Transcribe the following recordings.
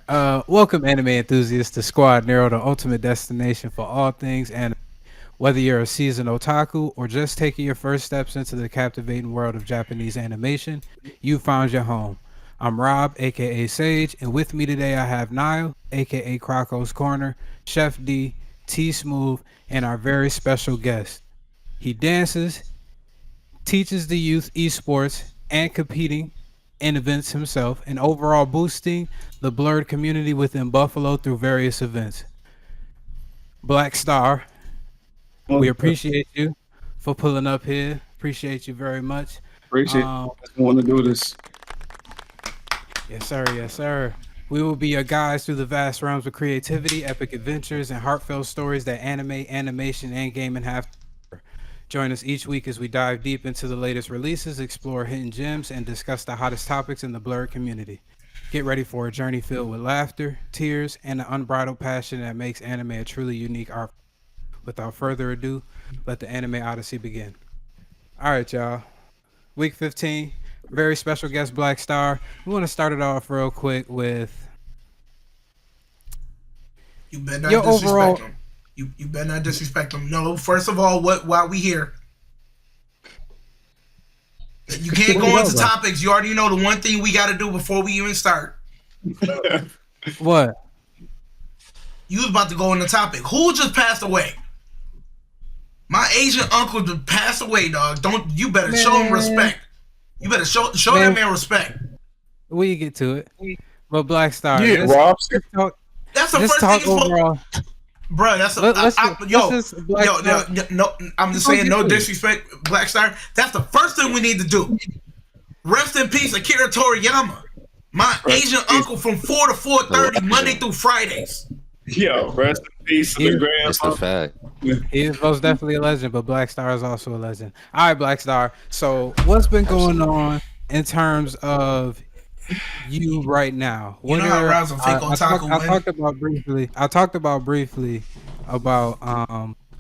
Welcome anime enthusiasts to Squad Nero, the ultimate destination for all things anime. Whether you're a seasoned otaku or just taking your first steps into the captivating world of Japanese animation, you found your home. I'm Rob, aka Sage, and with me today I have Nyle, aka Crocoscorner, Chef D, Tsmoov, and our very special guest. He dances, teaches the youth esports and competing in events himself, and overall boosting the blurred community within Buffalo through various events. Blackstar, we Well, appreciate you for pulling up here. Appreciate you very much. appreciate Um, you want to do this. yes, sir. Yes, sir. We will be your guides through the vast realms of creativity, epic adventures, and heartfelt stories that anime, animation, and gaming have. Join us each week as we dive deep into the latest releases, explore hidden gems, and discuss the hottest topics in the blurred community. Get ready for a journey filled with laughter, tears, and the unbridled passion that makes anime a truly unique art. Without further ado, let the anime odyssey begin. All right, y'all. Week 15, very special guest Black Star. We want to start it off real quick with You better not your disrespect overall. them. You better not disrespect them. No, first of all, what while we here, you can't What we go know into about? topics. You already know the one thing we got to do before we even start. What? You was about to go into topic. Who just passed away? My Asian uncle just passed away, dog. Don't you better show him Man, respect. You better show that man, man respect. we get to it. But Black Star, Yeah, just Rob. just talk, That's the just first thing talk you supposed. overall. Bro, that's a Let's let's yo, just Black Star. no. I'm just Don't saying, get no to it. disrespect, Black Star. That's the first thing we need to do. Rest in peace, AKIRA Toriyama. My Rest Asian in peace. uncle from 4 to The 4:30, Monday legend. through Fridays. Yo, rest in peace to the He, It's the grandpa. fact. he is most definitely a legend, but Black Star is also a legend. All right, Black Star. So, what's been going Absolutely. on in terms of you right now? You What know how are Razzle fake I otaku win? talked about briefly. I talked about briefly about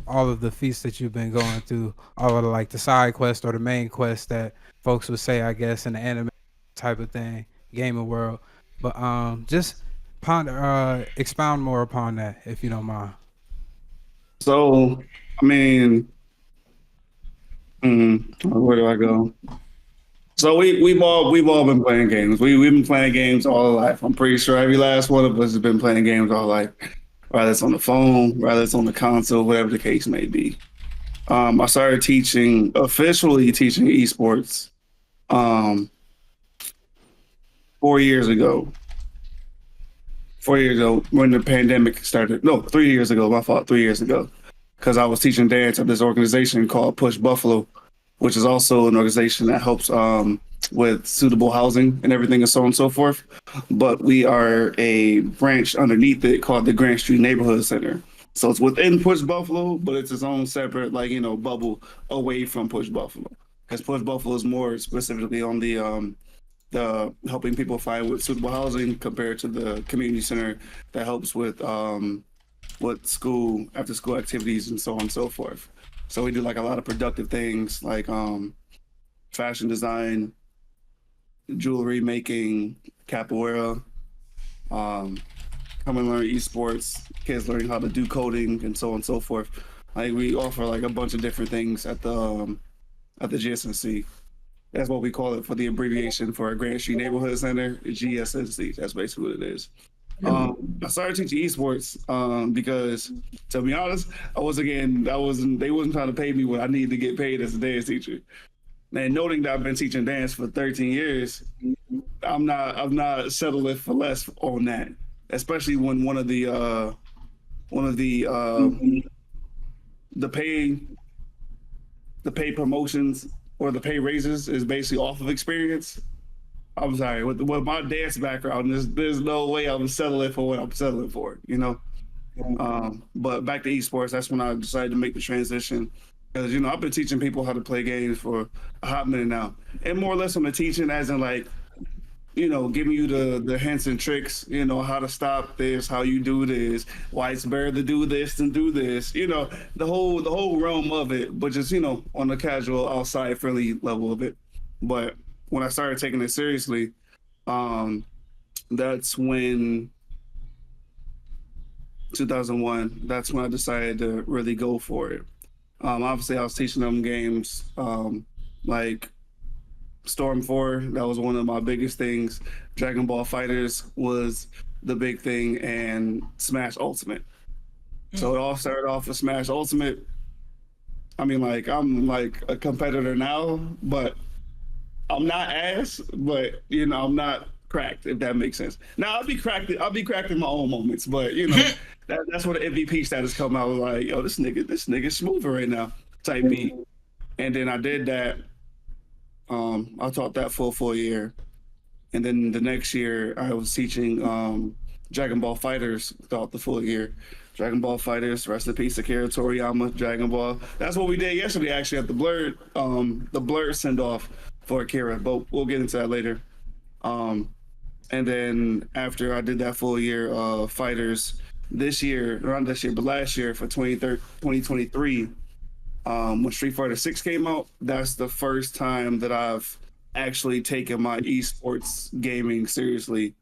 all of the feats that you've been going through, all of the side quest or the main quest that folks would say, I guess, in the anime type of thing, gaming world. But just ponder, expound more upon that if you don't mind. So, I mean, where do I go? So we've all been playing games. We've been playing games all our life. I'm pretty sure every last one of us has been playing games all life. Whether it's on the phone, whether it's on the console, whatever the case may be. I started officially teaching esports, um, 4 years ago. 4 years ago when the pandemic started. No, 3 years ago. My fault. 3 years ago, because I was teaching dance at this organization called Push Buffalo, which is also an organization that helps with suitable housing and everything and so on and so forth. But we are a branch underneath it called the Grant Street Neighborhood Center. So it's within Push Buffalo, but it's its own separate, bubble away from Push Buffalo. Because Push Buffalo is more specifically on the helping people find with suitable housing compared to the community center that helps with school after school activities and so on and so forth. So we do like a lot of productive things like fashion design, jewelry making, capoeira, um, come and learn esports, kids learning how to do coding and so on and so forth. Like we offer like a bunch of different things at the GSNC. That's what we call it for the abbreviation for our Grand Street Neighborhood Center, GSNC. That's basically what it is. I started teaching esports because, to be honest, they wasn't trying to pay me what I needed to get paid as a dance teacher. And noting that I've been teaching dance for 13 years, I'm not settling for less on that. Especially when one of the pay promotions or the pay raises is basically off of experience. I'm sorry, with my dance background, there's no way I'm settling for what I'm settling for, you know. But back to esports, that's when I decided to make the transition because I've been teaching people how to play games for a hot minute now, and more or less on the teaching as in like giving you the hints and tricks, how to stop this, how you do this, why it's better to do this than do this, the whole realm of it, but just on the casual outside friendly level of it. But when I started taking it seriously, um, that's when 2001. That's when I decided to really go for it. Obviously, I was teaching them games like Storm 4. That was one of my biggest things. Dragon Ball Fighters was the big thing, and Smash Ultimate. So it all started off with Smash Ultimate. I mean, like, I'm like a competitor now, but I'm not ass, but I'm not cracked, if that makes sense. Now I'll be cracked in my own moments, but that's where the MVP status come out. Like, yo, this nigga smoother right now, type beat. And then I did that. I taught that for a full year. And then the next year I was teaching Dragon Ball Fighters throughout the full year. Dragon Ball Fighters, rest in peace, AKIRA, TORIYAMA, Dragon Ball. That's what we did yesterday, actually, at the blurred send off for AKIRA, but we'll get into that later. And then after I did that full year of Fighters, last year for 2023, when Street Fighter 6 came out, that's the first time that I've actually taken my esports gaming seriously.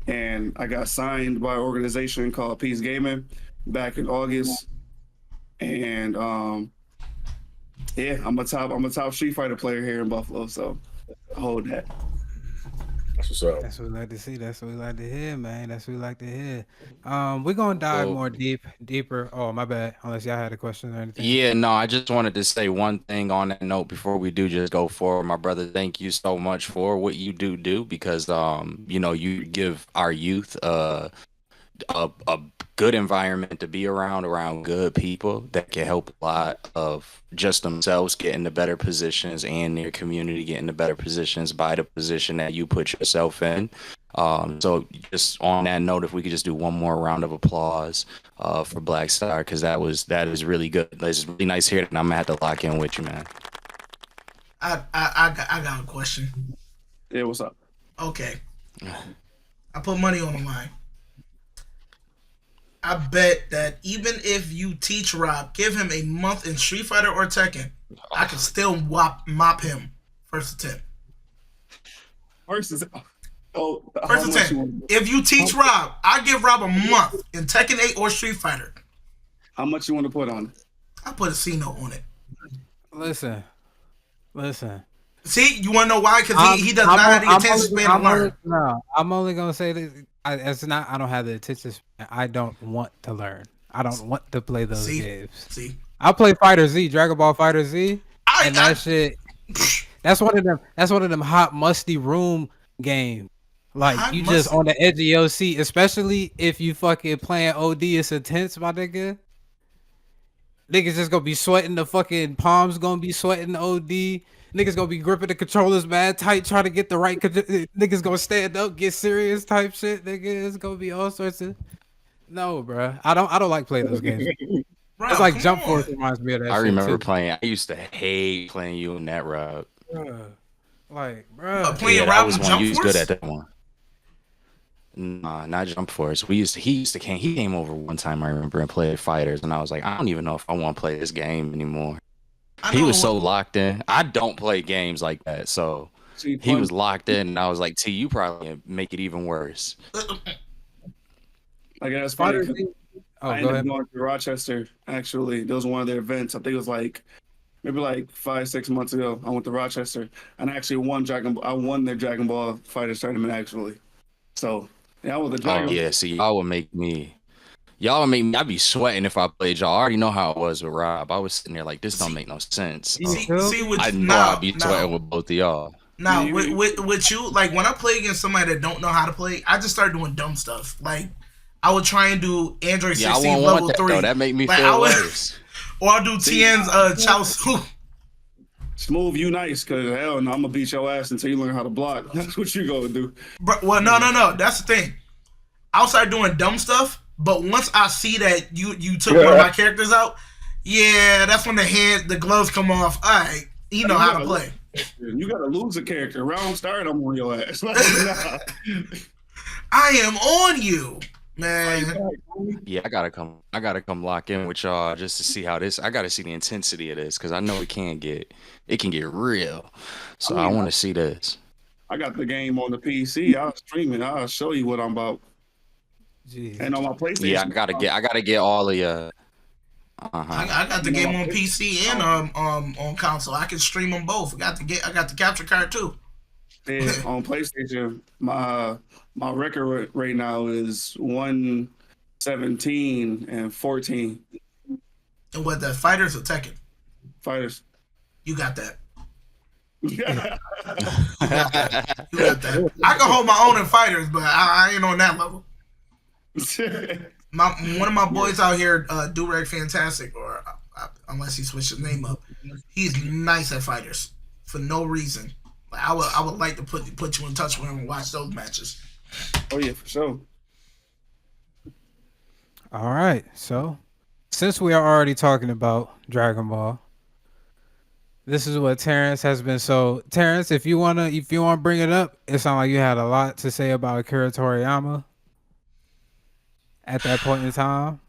And I got signed by an organization called Peace Gaming back in August. And yeah, I'm a top Street Fighter player here in Buffalo, so hold that. That's what's up. That's what we like to see. That's what we like to hear, man. That's what we like to hear. We're gonna dive more deeper. Oh, my bad. Unless y'all had a question or anything. Yeah, no, I just wanted to say one thing on that note before we do just go forward. My brother, thank you so much for what you do because you give our youth a good environment to be around good people that can help a lot of just themselves get into better positions and their community get into better positions by the position that you put yourself in. So just on that note, if we could just do one more round of applause for Blackstar, because that is really good. It's really nice to hear that, and I'm gonna have to lock in with you, man. I got a question. Yeah, what's up? Okay. I put money on the line. I bet that even if you teach Rob, give him a month in Street Fighter or Tekken, I can still mop him first attempt. First attempt. If you teach Rob, I give Rob a month in Tekken 8 or Street Fighter. How much you want to put on it? I put a C note on it. Listen. See, you want to know why? Because he does not have the attention span to learn. No, I'm only gonna say this. It's not. I don't have the attention span. I don't want to learn. I don't want to play those games. See, I play Fighter Z, Dragon Ball Fighter Z, and that shit. That's one of them. That's one of them hot musty room games. Like hot you musty. Just on the edge of your seat, especially if you fucking playing OD. It's intense, my nigga. Niggas just gonna be sweating. The fucking palms gonna be sweating. OD. Niggas gonna be gripping the controllers mad tight, trying to get the right. Niggas gonna stand up, get serious type shit. Nigga, it's gonna be all sorts of. No, bro, I don't like playing those games. Bro, it's like Jump Force reminds me of that. I remember playing. I used to hate playing you in that, Rob. Like, bro, playing Rob was one. You was good at that one. Nah, not Jump Force. He came over one time, I remember, and played Fighters, and I was like, I don't even know if I want to play this game anymore. He was so locked in. I don't play games like that, so he was locked in, and I was like, T, you probably make it even worse. Like, that's funny. I ended up going to Rochester, actually. That was one of their events. I think it was maybe 5-6 months ago. I went to Rochester, and I actually won their Dragon Ball Fighters tournament, actually. So, yeah, I was the Dragon Ball. Yeah, see, y'all would make me, I'd be sweating if I played y'all. I already know how it was with Rob. I was sitting there like, this don't make no sense. I'd be sweating with both of y'all. Now, with you, like, when I play against somebody that don't know how to play, I just start doing dumb stuff. Like, I would try and do Android 16 level 3. Though. That make me feel worse. Or I'll do Tien's Chow Su. Smooth, you nice, because hell no, I'm going to beat your ass until you learn how to block. That's what you going to do. Well, no. That's the thing. I'll start doing dumb stuff, but once I see that you took one of my characters out, yeah, that's when the gloves come off. All right, you know how to play. You got to lose a character. Round start, I'm on your ass. Like, nah. I am on you. Man, yeah, I gotta come lock in with y'all just to see how this. I gotta see the intensity of this because I know it can get real. So I want to see this. I got the game on the PC. I'll stream it. I'll show you what I'm about. Jeez. And on my PlayStation, Yeah, I gotta get all of your. I got the game on PC and on console. I can stream them both. I got the capture card too. Yeah, on PlayStation, my record right now is 117 and 14 And what, the fighters or Tekken? fighters. You got that. Yeah. You got that. I can hold my own in fighters, but I ain't on that level. One of my boys out here, Durag Fantastic, or unless he switched his name up, he's nice at fighters for no reason. Like, I would like to put you in touch with him and watch those matches. Oh yeah, for sure. All right. So, since we are already talking about Dragon Ball, this is what Terrence has been. So, Terrence, if you wanna bring it up, it sounds like you had a lot to say about Akira Toriyama at that point in time.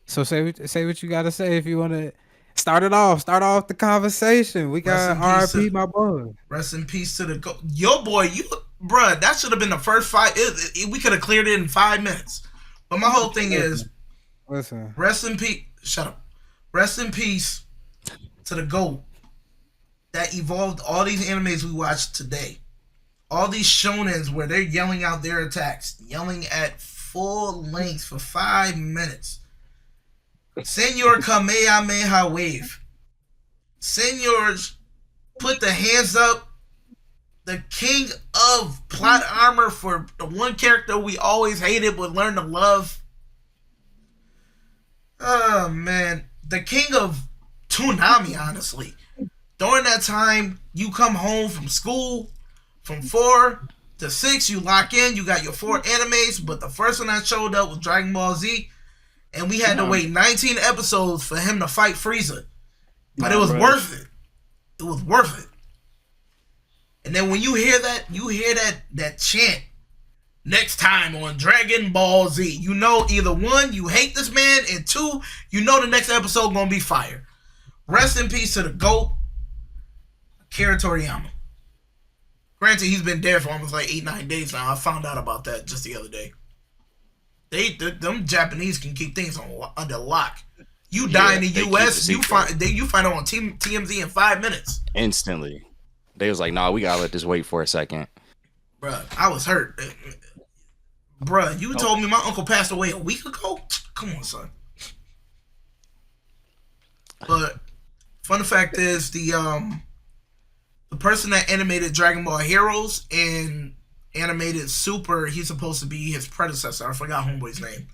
So say what you gotta say if you wanna start off the conversation. We got RIP, my boy. Rest in peace to your boy. Bruh, that should have been the first fight. We could have cleared it in 5 minutes. But my whole thing is, listen. Rest in peace. Shut up. Rest in peace to the GOAT that evolved all these animes we watch today. All these shonens where they're yelling out their attacks, yelling at full length for 5 minutes. Senor Kamehameha wave. Senors, put the hands up. The king of plot armor for the one character we always hated but learned to love. Oh man, the king of Toonami, honestly. During that time, you come home from school, from 4 to 6, you lock in, you got your 4 animes, but the first one that showed up was Dragon Ball Z, and we had to wait 19 episodes for him to fight Frieza. But it was worth it. It was worth it. And then when you hear that chant next time on Dragon Ball Z, you know either 1, you hate this man, and 2, you know the next episode gonna be fire. Rest in peace to the GOAT, Akira Toriyama. Granted, he's been dead for almost like 8-9 days now. I found out about that just the other day. Them Japanese can keep things under lock. You die in the U.S., you find out on TMZ in 5 minutes. Instantly. They was like, nah, we gotta let this wait for a second. Bruh, I was hurt. Bruh, you told me my uncle passed away a week ago? Come on, son. But fun fact is the person that animated Dragon Ball Heroes and animated Super, he's supposed to be his predecessor. I forgot homeboy's name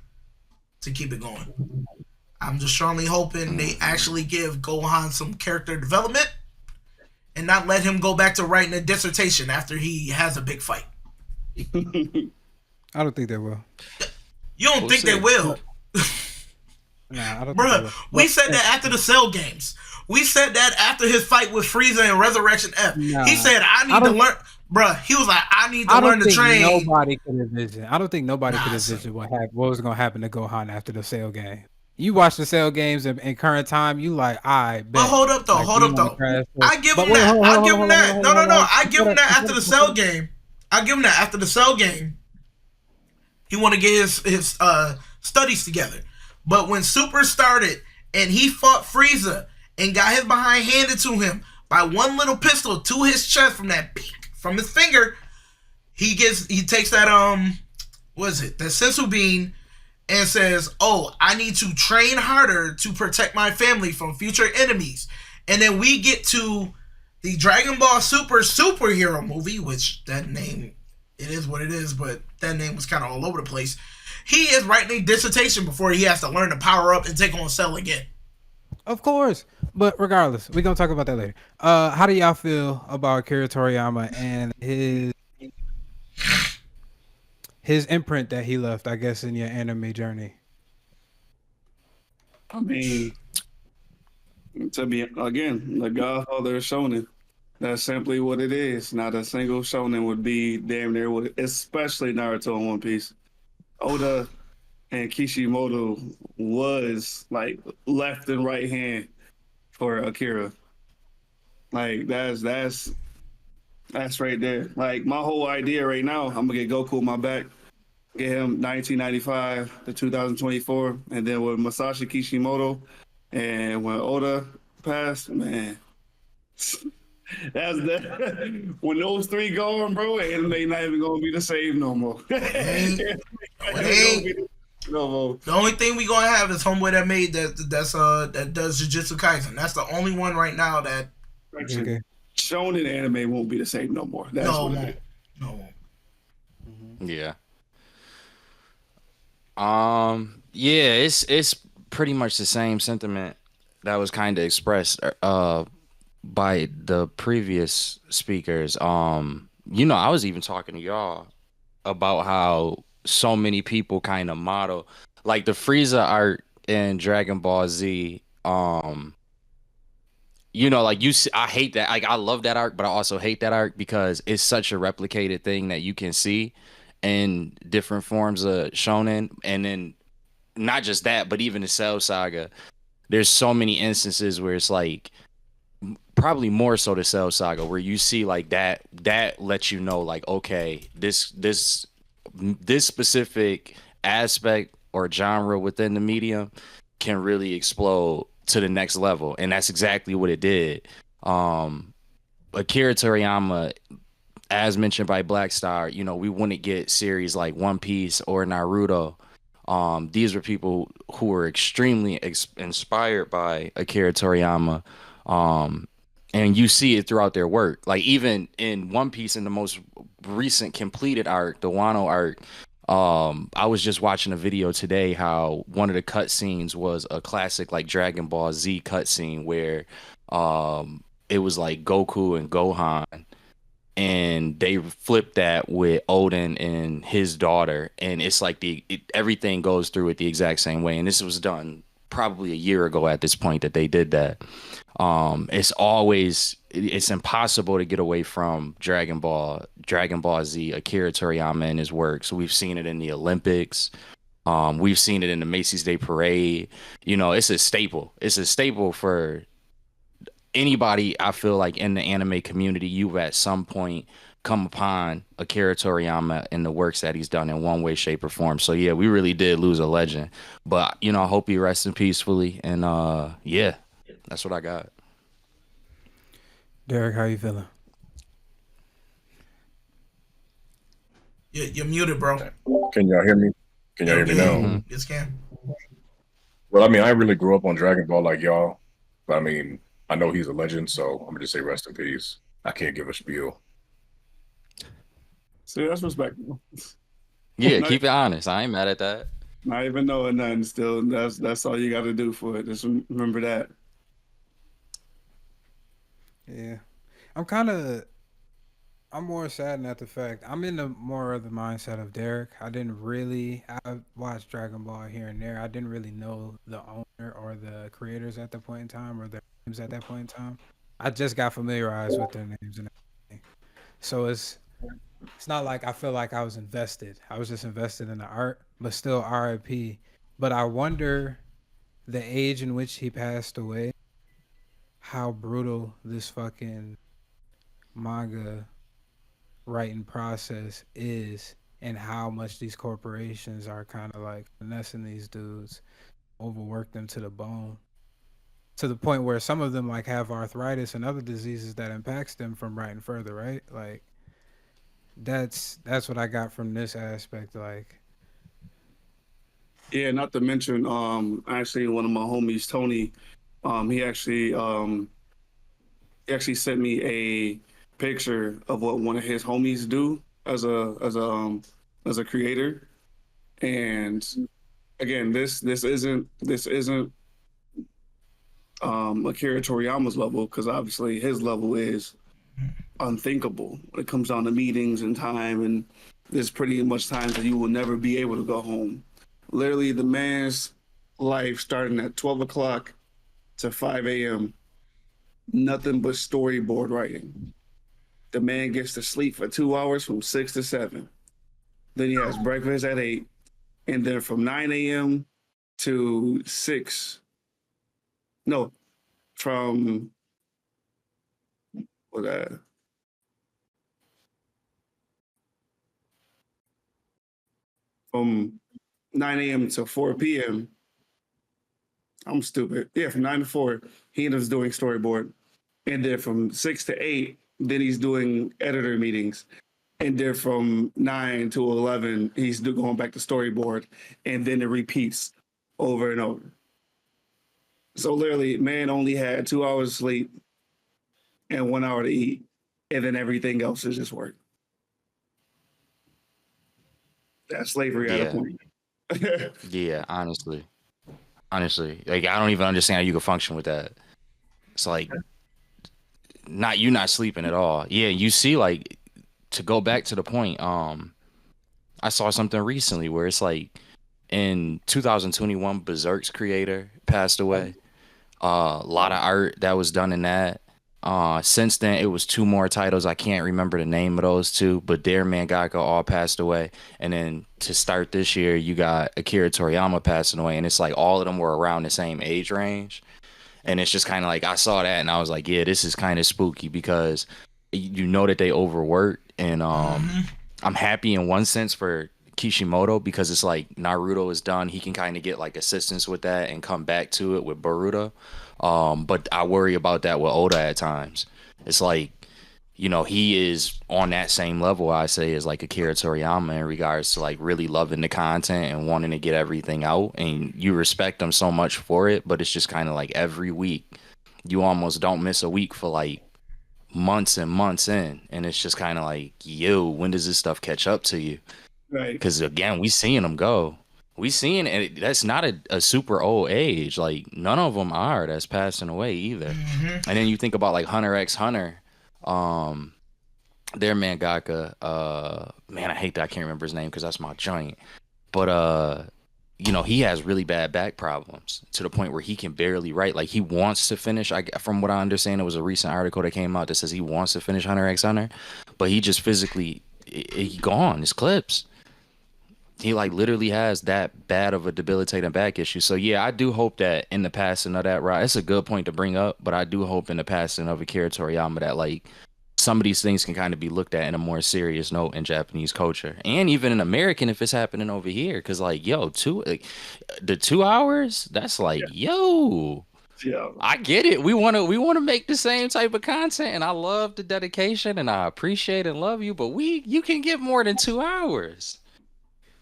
to keep it going. I'm just strongly hoping they actually give Gohan some character development and not let him go back to writing a dissertation after he has a big fight. I don't think they will. You don't think they will? Nah, I don't Bruh, think they will. we said that after the Cell games. We said that after his fight with Frieza and Resurrection F. Nah, he said, I need to learn. Bruh, he was like, I need to learn to train. Nobody could envision. I don't think nobody could envision what was going to happen to Gohan after the Cell game. You watch the Cell games in current time, you like, I bet. But hold up, though. I give him that. I give him that. No. I give him that after the Cell game. I give him that after the Cell game. He want to get his studies together. But when Super started and he fought Frieza and got his behind handed to him by one little pistol to his chest from his finger, he takes that that sensu bean and says, "Oh, I need to train harder to protect my family from future enemies." And then we get to the Dragon Ball Super superhero movie, which that name, it is what it is, but that name was kind of all over the place. He is writing a dissertation before he has to learn to power up and take on Cell again. Of course. But regardless, we're going to talk about that later. How do y'all feel about Akira Toriyama and his imprint that he left, I guess, in your anime journey? I mean, to be, again, the Godfather of Shonen. That's simply what it is. Not a single shonen would be damn near what, especially Naruto and One Piece. Oda and Kishimoto was like left and right hand for Akira. Like that's right there. Like my whole idea right now, I'm gonna get Goku on my back. get him 1995 to 2024, and then with Masashi Kishimoto, and when Oda passed, man, that's the when those three gone, bro, and they not even gonna be the same no more. Ain't, Ain't it gonna be ain't. no more. The only thing we gonna have is homeboy that made that does Jujutsu Kaisen. That's the only one right now that Okay. Shonen anime won't be the same no more. That's no what it won't. is. No won't. Yeah. Yeah, it's pretty much the same sentiment that was kind of expressed by the previous speakers. I was even talking to y'all about how so many people kind of model like the Frieza art in Dragon Ball Z. Like you see, I hate that. Like I love that arc, but I also hate that arc because it's such a replicated thing that you can see in different forms of shonen, and then not just that, but even the Cell Saga. There's so many instances where it's like probably more so the Cell Saga where you see like that lets you know like okay, this specific aspect or genre within the medium can really explode to the next level, and that's exactly what it did. Akira Toriyama, as mentioned by Blackstar, we wouldn't get series like One Piece or Naruto. These were people who were extremely inspired by Akira Toriyama. And you see it throughout their work. Like even in One Piece, in the most recent completed arc, the Wano arc, I was just watching a video today how one of the cutscenes was a classic like Dragon Ball Z cutscene where it was like Goku and Gohan, and they flipped that with Odin and his daughter, and it's like everything goes through it the exact same way. And this was done probably a year ago at this point that they did that. It's impossible to get away from Dragon Ball Z, Akira Toriyama and his work. So we've seen it in the Olympics. We've seen it in the Macy's Day Parade. It's a staple. It's a staple for anybody. I feel like in the anime community, you've at some point come upon Akira Toriyama and the works that he's done in one way, shape, or form. So yeah, we really did lose a legend. But I hope he rests in peacefully. And yeah, that's what I got. Derek, how you feeling? You're muted, bro. Can y'all hear me? Can y'all hear me now? Mhm. Yes, can. Well, I mean, I really grew up on Dragon Ball like y'all, but I mean, I know he's a legend, so I'm gonna just say rest in peace. I can't give a spiel. See, that's respectable. Yeah, Not, keep it honest. I ain't mad at that. not even knowing nothing still. That's all you got to do for it. Just remember that. Yeah. I'm more saddened at the fact I'm in the more of the mindset of Derek. I watched Dragon Ball here and there. I didn't really know the owner or the creators at that point in time or their names at that point in time. I just got familiarized with their names and everything. So it's not like I feel like I was invested. I was just invested in the art, but still RIP. But I wonder the age in which he passed away, how brutal this fucking manga writing process is, and how much these corporations are kind of like finessing these dudes, overwork them to the bone, to the point where some of them like have arthritis and other diseases that impacts them from writing further, right? Like that's what I got from this aspect. Like, Yeah, not to mention, actually one of my homies, Tony, he actually sent me a picture of what one of his homies do as a creator. And again, this isn't Akira Toriyama's level, because obviously his level is unthinkable when it comes down to meetings and time, and there's pretty much times that you will never be able to go home. Literally, the man's life starting at 12 o'clock to 5 a.m. Nothing but storyboard writing. The man gets to sleep for 2 hours from 6 to 7. Then he has breakfast at 8, and then from 9 a.m. to 6. No, from what? from 9 a.m. to 4 p.m. I'm stupid. Yeah, from 9 to 4, he ends up doing storyboard. And then from 6 to 8, then he's doing editor meetings. And then from 9 to 11, he's going back to storyboard. And then it repeats over and over. So literally, man only had 2 hours sleep and 1 hour to eat. And then everything else is just work. That's slavery at a point. Yeah, honestly, like I don't even understand how you could function with that. It's like not sleeping at all. Yeah, you see, like, to go back to the point, I saw something recently where it's like in 2021, Berserk's creator passed away. A lot of art that was done in that. Since then, it was 2 more titles. I can't remember the name of those 2, but their mangaka all passed away. And then to start this year, you got Akira Toriyama passing away, and it's like all of them were around the same age range. And it's just kind of like I saw that, and I was like, yeah, this is kind of spooky because you know that they overworked, and I'm happy in one sense for Kishimoto because it's like Naruto is done. He can kind of get like assistance with that and come back to it with Boruto. But I worry about that with Oda at times. It's like, you know, he is on that same level, I say, as like Akira Toriyama in regards to like really loving the content and wanting to get everything out. And you respect him so much for it, but it's just kind of like every week you almost don't miss a week for like months and months in. And it's just kind of like, yo, when does this stuff catch up to you? Right. Because again, we seeing them go. We seeing it. That's not a super old age. Like none of them are that's passing away either. And then you think about like Hunter x Hunter, their mangaka. Man, I hate that I can't remember his name because that's my joint. But you know, he has really bad back problems to the point where he can barely write. Like he wants to finish. From what I understand, it was a recent article that came out that says he wants to finish Hunter x Hunter, but he just physically he gone. His clips. He like literally has that bad of a debilitating back issue. So yeah, I do hope that in the passing of that, right? It's a good point to bring up, but I do hope in the passing of Akira Toriyama that like some of these things can kind of be looked at in a more serious note in Japanese culture and even in American if it's happening over here. Cause like, yo, the 2 hours, that's like, yo, Yeah. I get it. We want to make the same type of content, and I love the dedication and I appreciate and love you, but you can get more than 2 hours.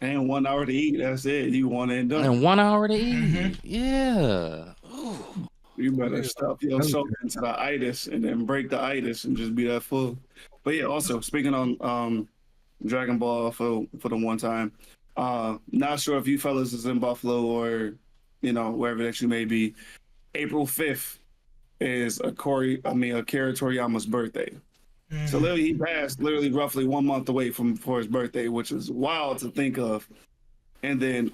And 1 hour to eat. That's it. You want it done. And 1 hour to eat. Yeah. Ooh. You better stuff yourself into the itis and then break the itis and just be that full. But yeah, also speaking on Dragon Ball for the one time. Not sure if you fellas is in Buffalo or wherever that you may be. April 5th is Akira Toriyama's birthday. So literally he passed roughly 1 month away for his birthday, which is wild to think of. And then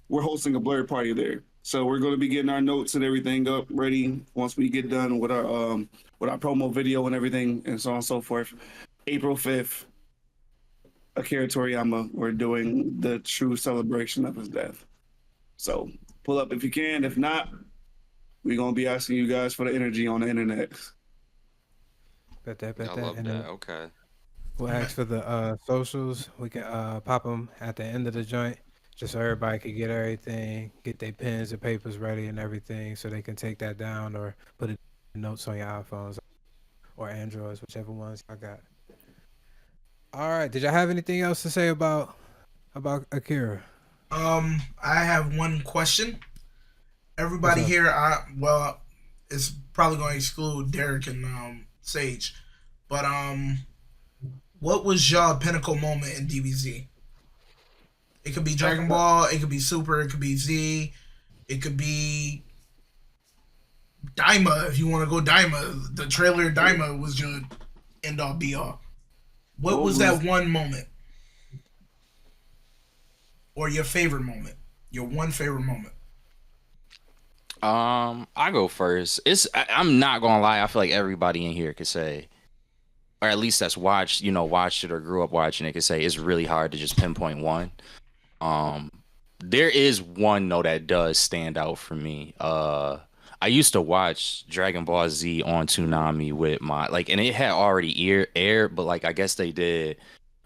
we're hosting a blur party there. So we're going to be getting our notes and everything up ready once we get done with our promo video and everything and so on and so forth. April 5th, Akira Toriyama, we're doing the true celebration of his death. So pull up if you can. If not, we're going to be asking you guys for the energy on the internet. Bet that. I love And that. Okay. we'll ask for the socials. We can pop them at the end of the joint, just so everybody can get everything, get their pens and papers ready and everything, so they can take that down or put it in notes on your iPhones or Androids, whichever ones I got. All right. Did y'all have anything else to say about Akira? I have one question. Everybody What's up? here, it's probably going to exclude Derek and Sage, but what was your pinnacle moment in DBZ? It could be Dragon Ball, it could be Super, it could be Z, it could be Daima if you want to go Daima. The trailer Daima was your end all be all. What was that one moment? Or your favorite moment? Your one favorite moment? I go first. I'm not gonna lie, I feel like everybody in here could say, or at least that's watched it or grew up watching it, could say it's really hard to just pinpoint one. There is one though that does stand out for me. I used to watch Dragon Ball Z on Toonami with and it had already aired, but like I guess they did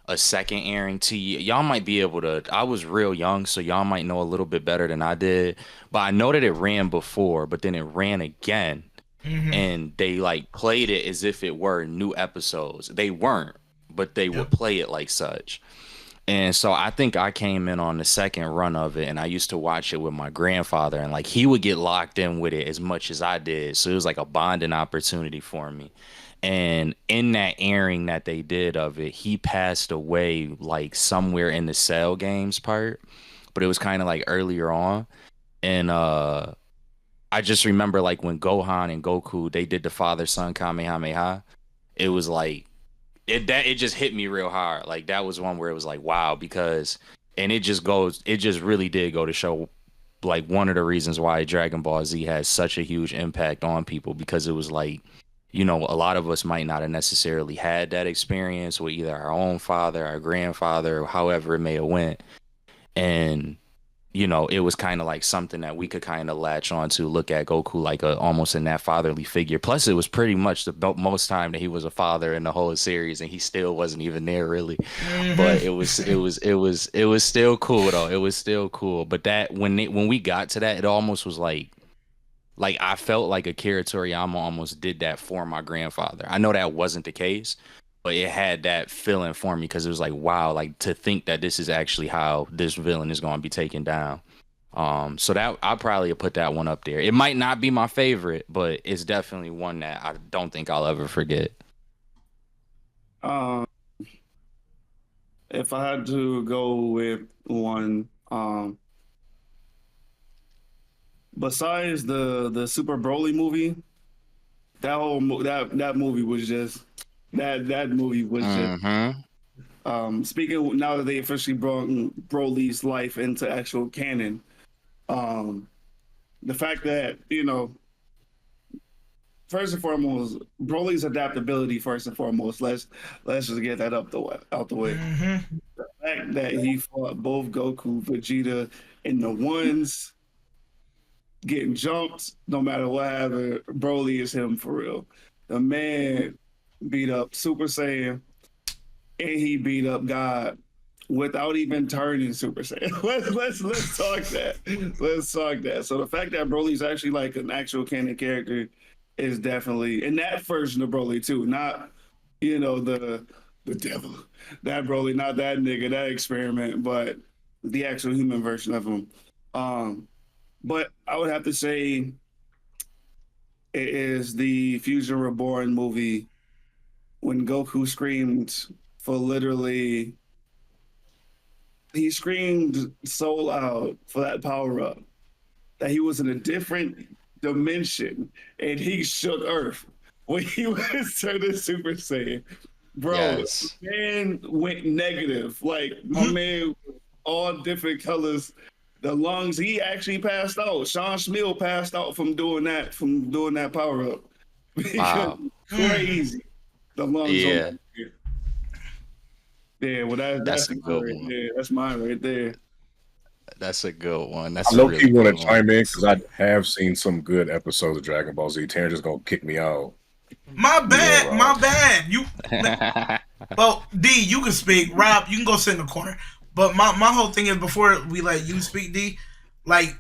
a second airing to you. Y'all might be able to. I was real young, so y'all might know a little bit better than I did. But I know that it ran before, but then it ran again, and they like played it as if it were new episodes. They weren't, but they would play it like such. And so I think I came in on the second run of it, and I used to watch it with my grandfather, and like he would get locked in with it as much as I did. So it was like a bonding opportunity for me. And in that airing that they did of it, he passed away like somewhere in the Cell Games part, but it was kind of like earlier on. And I just remember like when Gohan and Goku they did the father son Kamehameha, it was like it just hit me real hard. Like that was one where it was like wow, because and it just really did go to show like one of the reasons why Dragon Ball Z has such a huge impact on people, because it was like, you know, a lot of us might not have necessarily had that experience with either our own father, our grandfather, or however it may have went. And you know, it was kind of like something that we could kind of latch on to, look at Goku like a almost in that fatherly figure. Plus, it was pretty much the most time that he was a father in the whole series, and he still wasn't even there really. But it was still cool though. It was still cool. But that when we got to that, it almost was like I felt like Akira Toriyama almost did that for my grandfather. I know that wasn't the case, but it had that feeling for me because it was like, wow, like to think that this is actually how this villain is going to be taken down. So that I'll probably put that one up there. It might not be my favorite, but it's definitely one that I don't think I'll ever forget. If I had to go with one, besides the Super Broly movie, that movie was just that movie was just. Speaking now that they officially brought Broly's life into actual canon, the fact that, you know, first and foremost, Broly's adaptability. First and foremost, let's just get that out the way. The fact that he fought both Goku, Vegeta, in the ones, getting jumped, no matter what happened, Broly is him for real. The man beat up Super Saiyan, and he beat up God without even turning Super Saiyan. Let's talk that. Let's talk that. So the fact that Broly's actually like an actual canon character is definitely in that version of Broly too. Not, you know, the devil, that Broly, not that nigga, that experiment, but the actual human version of him. But I would have to say it is the Fusion Reborn movie when Goku screamed for literally, he screamed so loud for that power up that he was in a different dimension and he shook Earth when he was turning Super Saiyan. Bro, Yes. man went negative. Like my man, all different colors. The lungs, he actually passed out. Sean Schmiel passed out from doing that power up. Wow. Crazy. The lungs. Yeah. On yeah, well that's a good right one. there. That's mine right there. That's a good one. That's I a low really key want good to one. chime in because I have seen some good episodes of Dragon Ball Z. Terrence just gonna kick me out. My bad, Yeah, my Rob. bad. You, well, D, you can speak. Rob, you can go sit in the corner. But my whole thing is, before we let you speak, D, like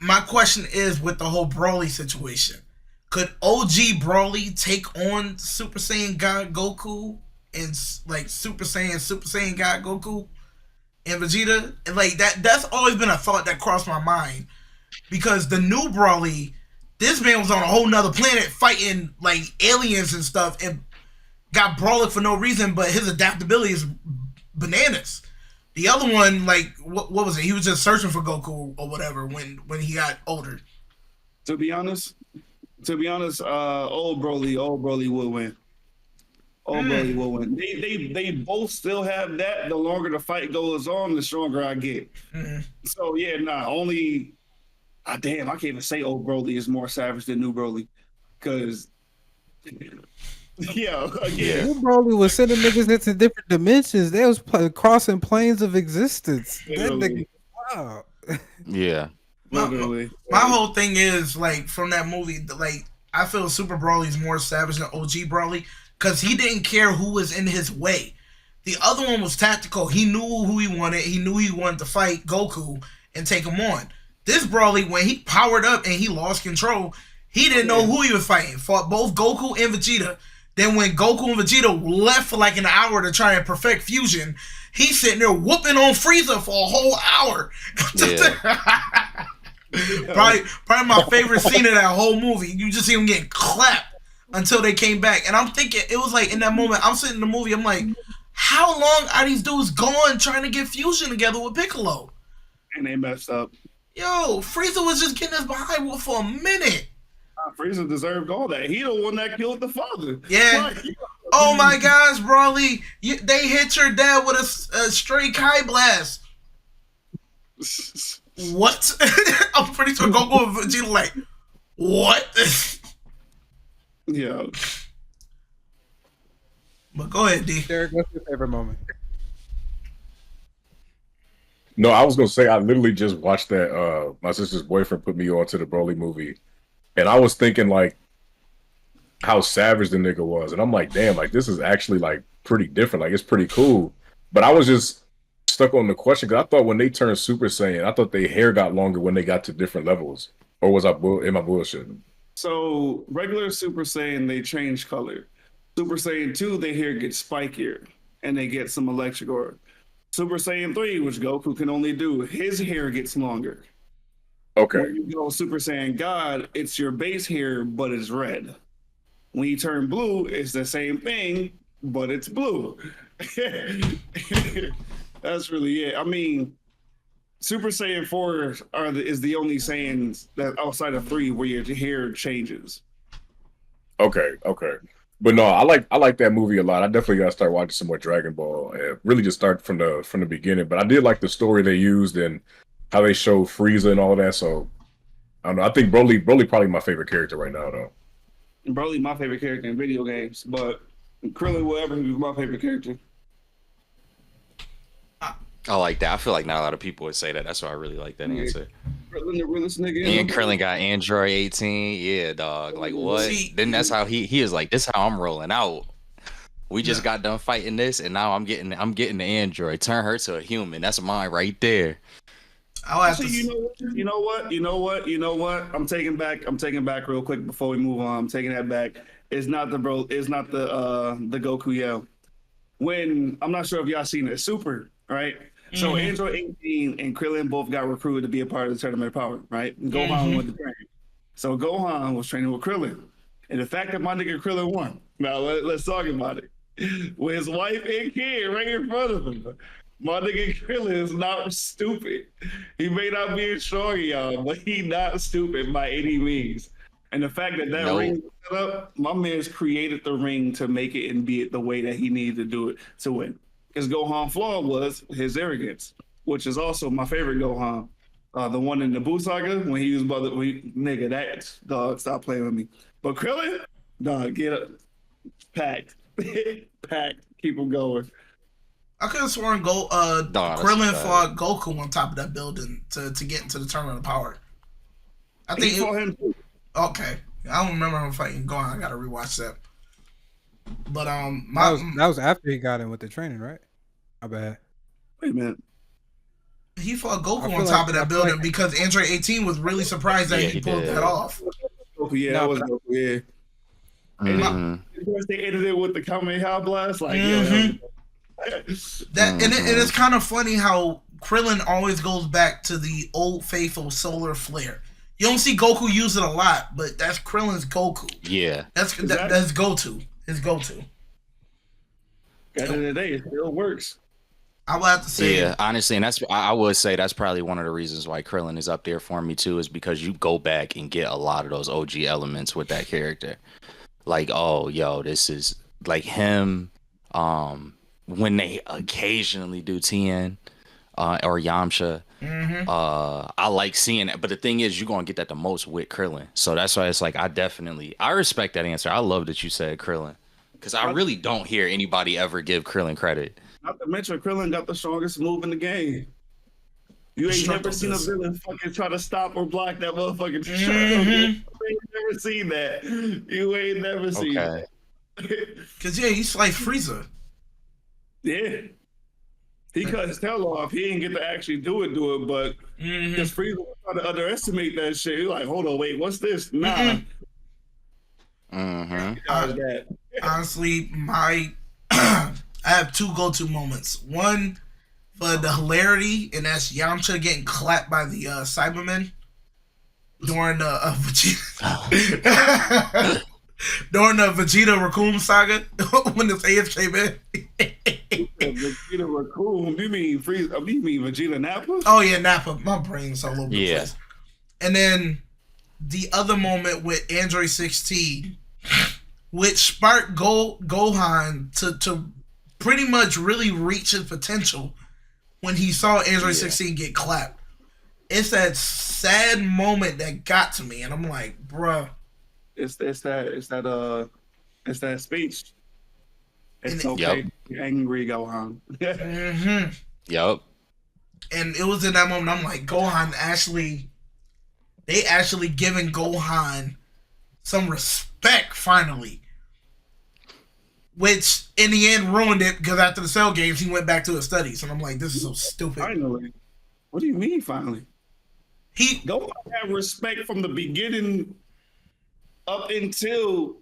my question is with the whole Broly situation. Could OG Broly take on Super Saiyan God Goku and like Super Saiyan God Goku and Vegeta? And like that's always been a thought that crossed my mind. Because the new Broly, this man was on a whole nother planet fighting like aliens and stuff and got brawling for no reason, but his adaptability is bananas. The other one, like, what was it? He was just searching for Goku or whatever when he got older. To be honest, old Broly will win. Old Broly will win. They both still have that. The longer the fight goes on, the stronger I get. So yeah, only damn, I can't even say old Broly is more savage than new Broly. Cause yeah. New Broly was sending niggas into different dimensions. They was crossing planes of existence. That Literally. nigga, wow. Yeah. Literally. My whole thing is like from that movie, like I feel Super Broly is more savage than OG Broly because he didn't care who was in his way. The other one was tactical. He knew who he wanted. He knew he wanted to fight Goku and take him on. This Broly, when he powered up and he lost control, he didn't know who he was fighting. Fought both Goku and Vegeta. Then when Goku and Vegeta left for like an hour to try and perfect fusion, he's sitting there whooping on Frieza for a whole hour. Yeah. probably my favorite scene of that whole movie. You just see him getting clapped until they came back. And I'm thinking, it was like in that moment, I'm sitting in the movie, I'm like, how long are these dudes going trying to get fusion together with Piccolo? And they messed up. Yo, Frieza was just getting his behind whooped for a minute. Frieza deserved all that. He the one that killed the father. Yeah. Oh my gosh, Broly. They hit your dad with a straight Kai blast. What? I'm pretty sure Goku and Vegeta like, what? Yeah. But go ahead, D. Derek, what's your favorite moment? No, I was gonna say I literally just watched that. My sister's boyfriend put me on to the Broly movie, and I was thinking like how savage the nigga was, and I'm like, damn, like this is actually like pretty different. Like it's pretty cool. But I was just stuck on the question because I thought when they turned Super Saiyan, I thought their hair got longer when they got to different levels. Or was am I bullshitting? So regular Super Saiyan, they change color. Super Saiyan 2, their hair gets spikier and they get some electric aura. Super Saiyan 3, which Goku can only do, his hair gets longer. Okay. When you go Super Saiyan God, it's your base hair, but it's red. When you turn blue, it's the same thing, but it's blue. That's really it. I mean, Super Saiyan 4 is the only Saiyans that outside of 3 where your hair changes. Okay. But no, I like that movie a lot. I definitely gotta start watching some more Dragon Ball and really just start from the beginning. But I did like the story they used and how they showed Frieza and all that. So I don't know. I think Broly probably my favorite character right now though. Broly my favorite character in video games, but Krillin will ever be my favorite character. I like that. I feel like not a lot of people would say that. That's why I really like that answer. Krillin the realest nigga. And Krillin got Android 18. Yeah, dog. Like what? Then that's how he is like, this how I'm rolling out. We just got done fighting this, and now I'm getting the Android. Turn her to a human. That's mine right there. I'll have to. You know what? I'm taking back real quick before we move on. I'm taking that back. It's not the Goku yell. When I'm not sure if y'all seen it, Super, right? So Android 18 and Krillin both got recruited to be a part of the Tournament of Power, right? And Gohan went to train. So Gohan was training with Krillin. And the fact that my nigga Krillin won. Now let's talk about it. With his wife and kid right in front of him. My nigga Krillin is not stupid. He may not be strong, y'all, but he not stupid by any means. And the fact that ring was set up, my man's created the ring to make it and be it the way that he needed to do it to win. His Gohan flaw was his arrogance, which is also my favorite Gohan. The one in the Buu saga when he was nigga, that dog, stop playing with me. But Krillin, dog, get up, packed, keep him going. I could have sworn Krillin fought Goku on top of that building to get into the Tournament of Power. I think he fought him too. Okay, I don't remember him fighting Gohan. I gotta rewatch that. But that was after he got in with the training, right? My bad. Wait a minute. He fought Goku on top of that building because Android 18 was really surprised that he pulled that off. Yeah, that was Goku. Yeah. And they ended it with the Kamehameha blast, like and it's kind of funny how Krillin always goes back to the old faithful solar flare. You don't see Goku use it a lot, but that's Krillin's Goku. Yeah, that's go-to. His go-to. At the end of the day, it still works. I would have to say, yeah, honestly, and I would say that's probably one of the reasons why Krillin is up there for me too, is because you go back and get a lot of those OG elements with that character. Like, oh, yo, this is like him. When they occasionally do Tien or Yamcha, I like seeing that. But the thing is, you're gonna get that the most with Krillin. So that's why it's like I respect that answer. I love that you said Krillin, because I really don't hear anybody ever give Krillin credit. Not to mention, Krillin got the strongest move in the game. You ain't never seen a villain fucking try to stop or block that motherfucking shot. You ain't never seen that. You ain't never seen that. Because, yeah, he's like Frieza. Yeah. He cut his tail off. He didn't get to actually do it, but because Frieza was trying to underestimate that shit. He's like, hold on, wait, what's this? Nah. Honestly, I have two go-to moments. One for the hilarity, and that's Yamcha getting clapped by the Cybermen during the Vegeta. During the Vegeta Raccoon saga when the AF came in. Vegeta Raccoon? You mean Frieza? You mean Vegeta Nappa? Oh yeah, Nappa. My brain's all over the place. And then the other moment with Android 16, which sparked Gohan to pretty much really reach his potential when he saw Android 16 get clapped. It's that sad moment that got to me, and I'm like, bruh. It's that speech. It's okay. You're angry, Gohan. Yep. And it was in that moment I'm like, Gohan they actually giving Gohan some respect finally. Which in the end ruined it because after the Cell games he went back to his studies, and I'm like, this is so stupid. Finally. What do you mean finally? Gohan had respect from the beginning up until.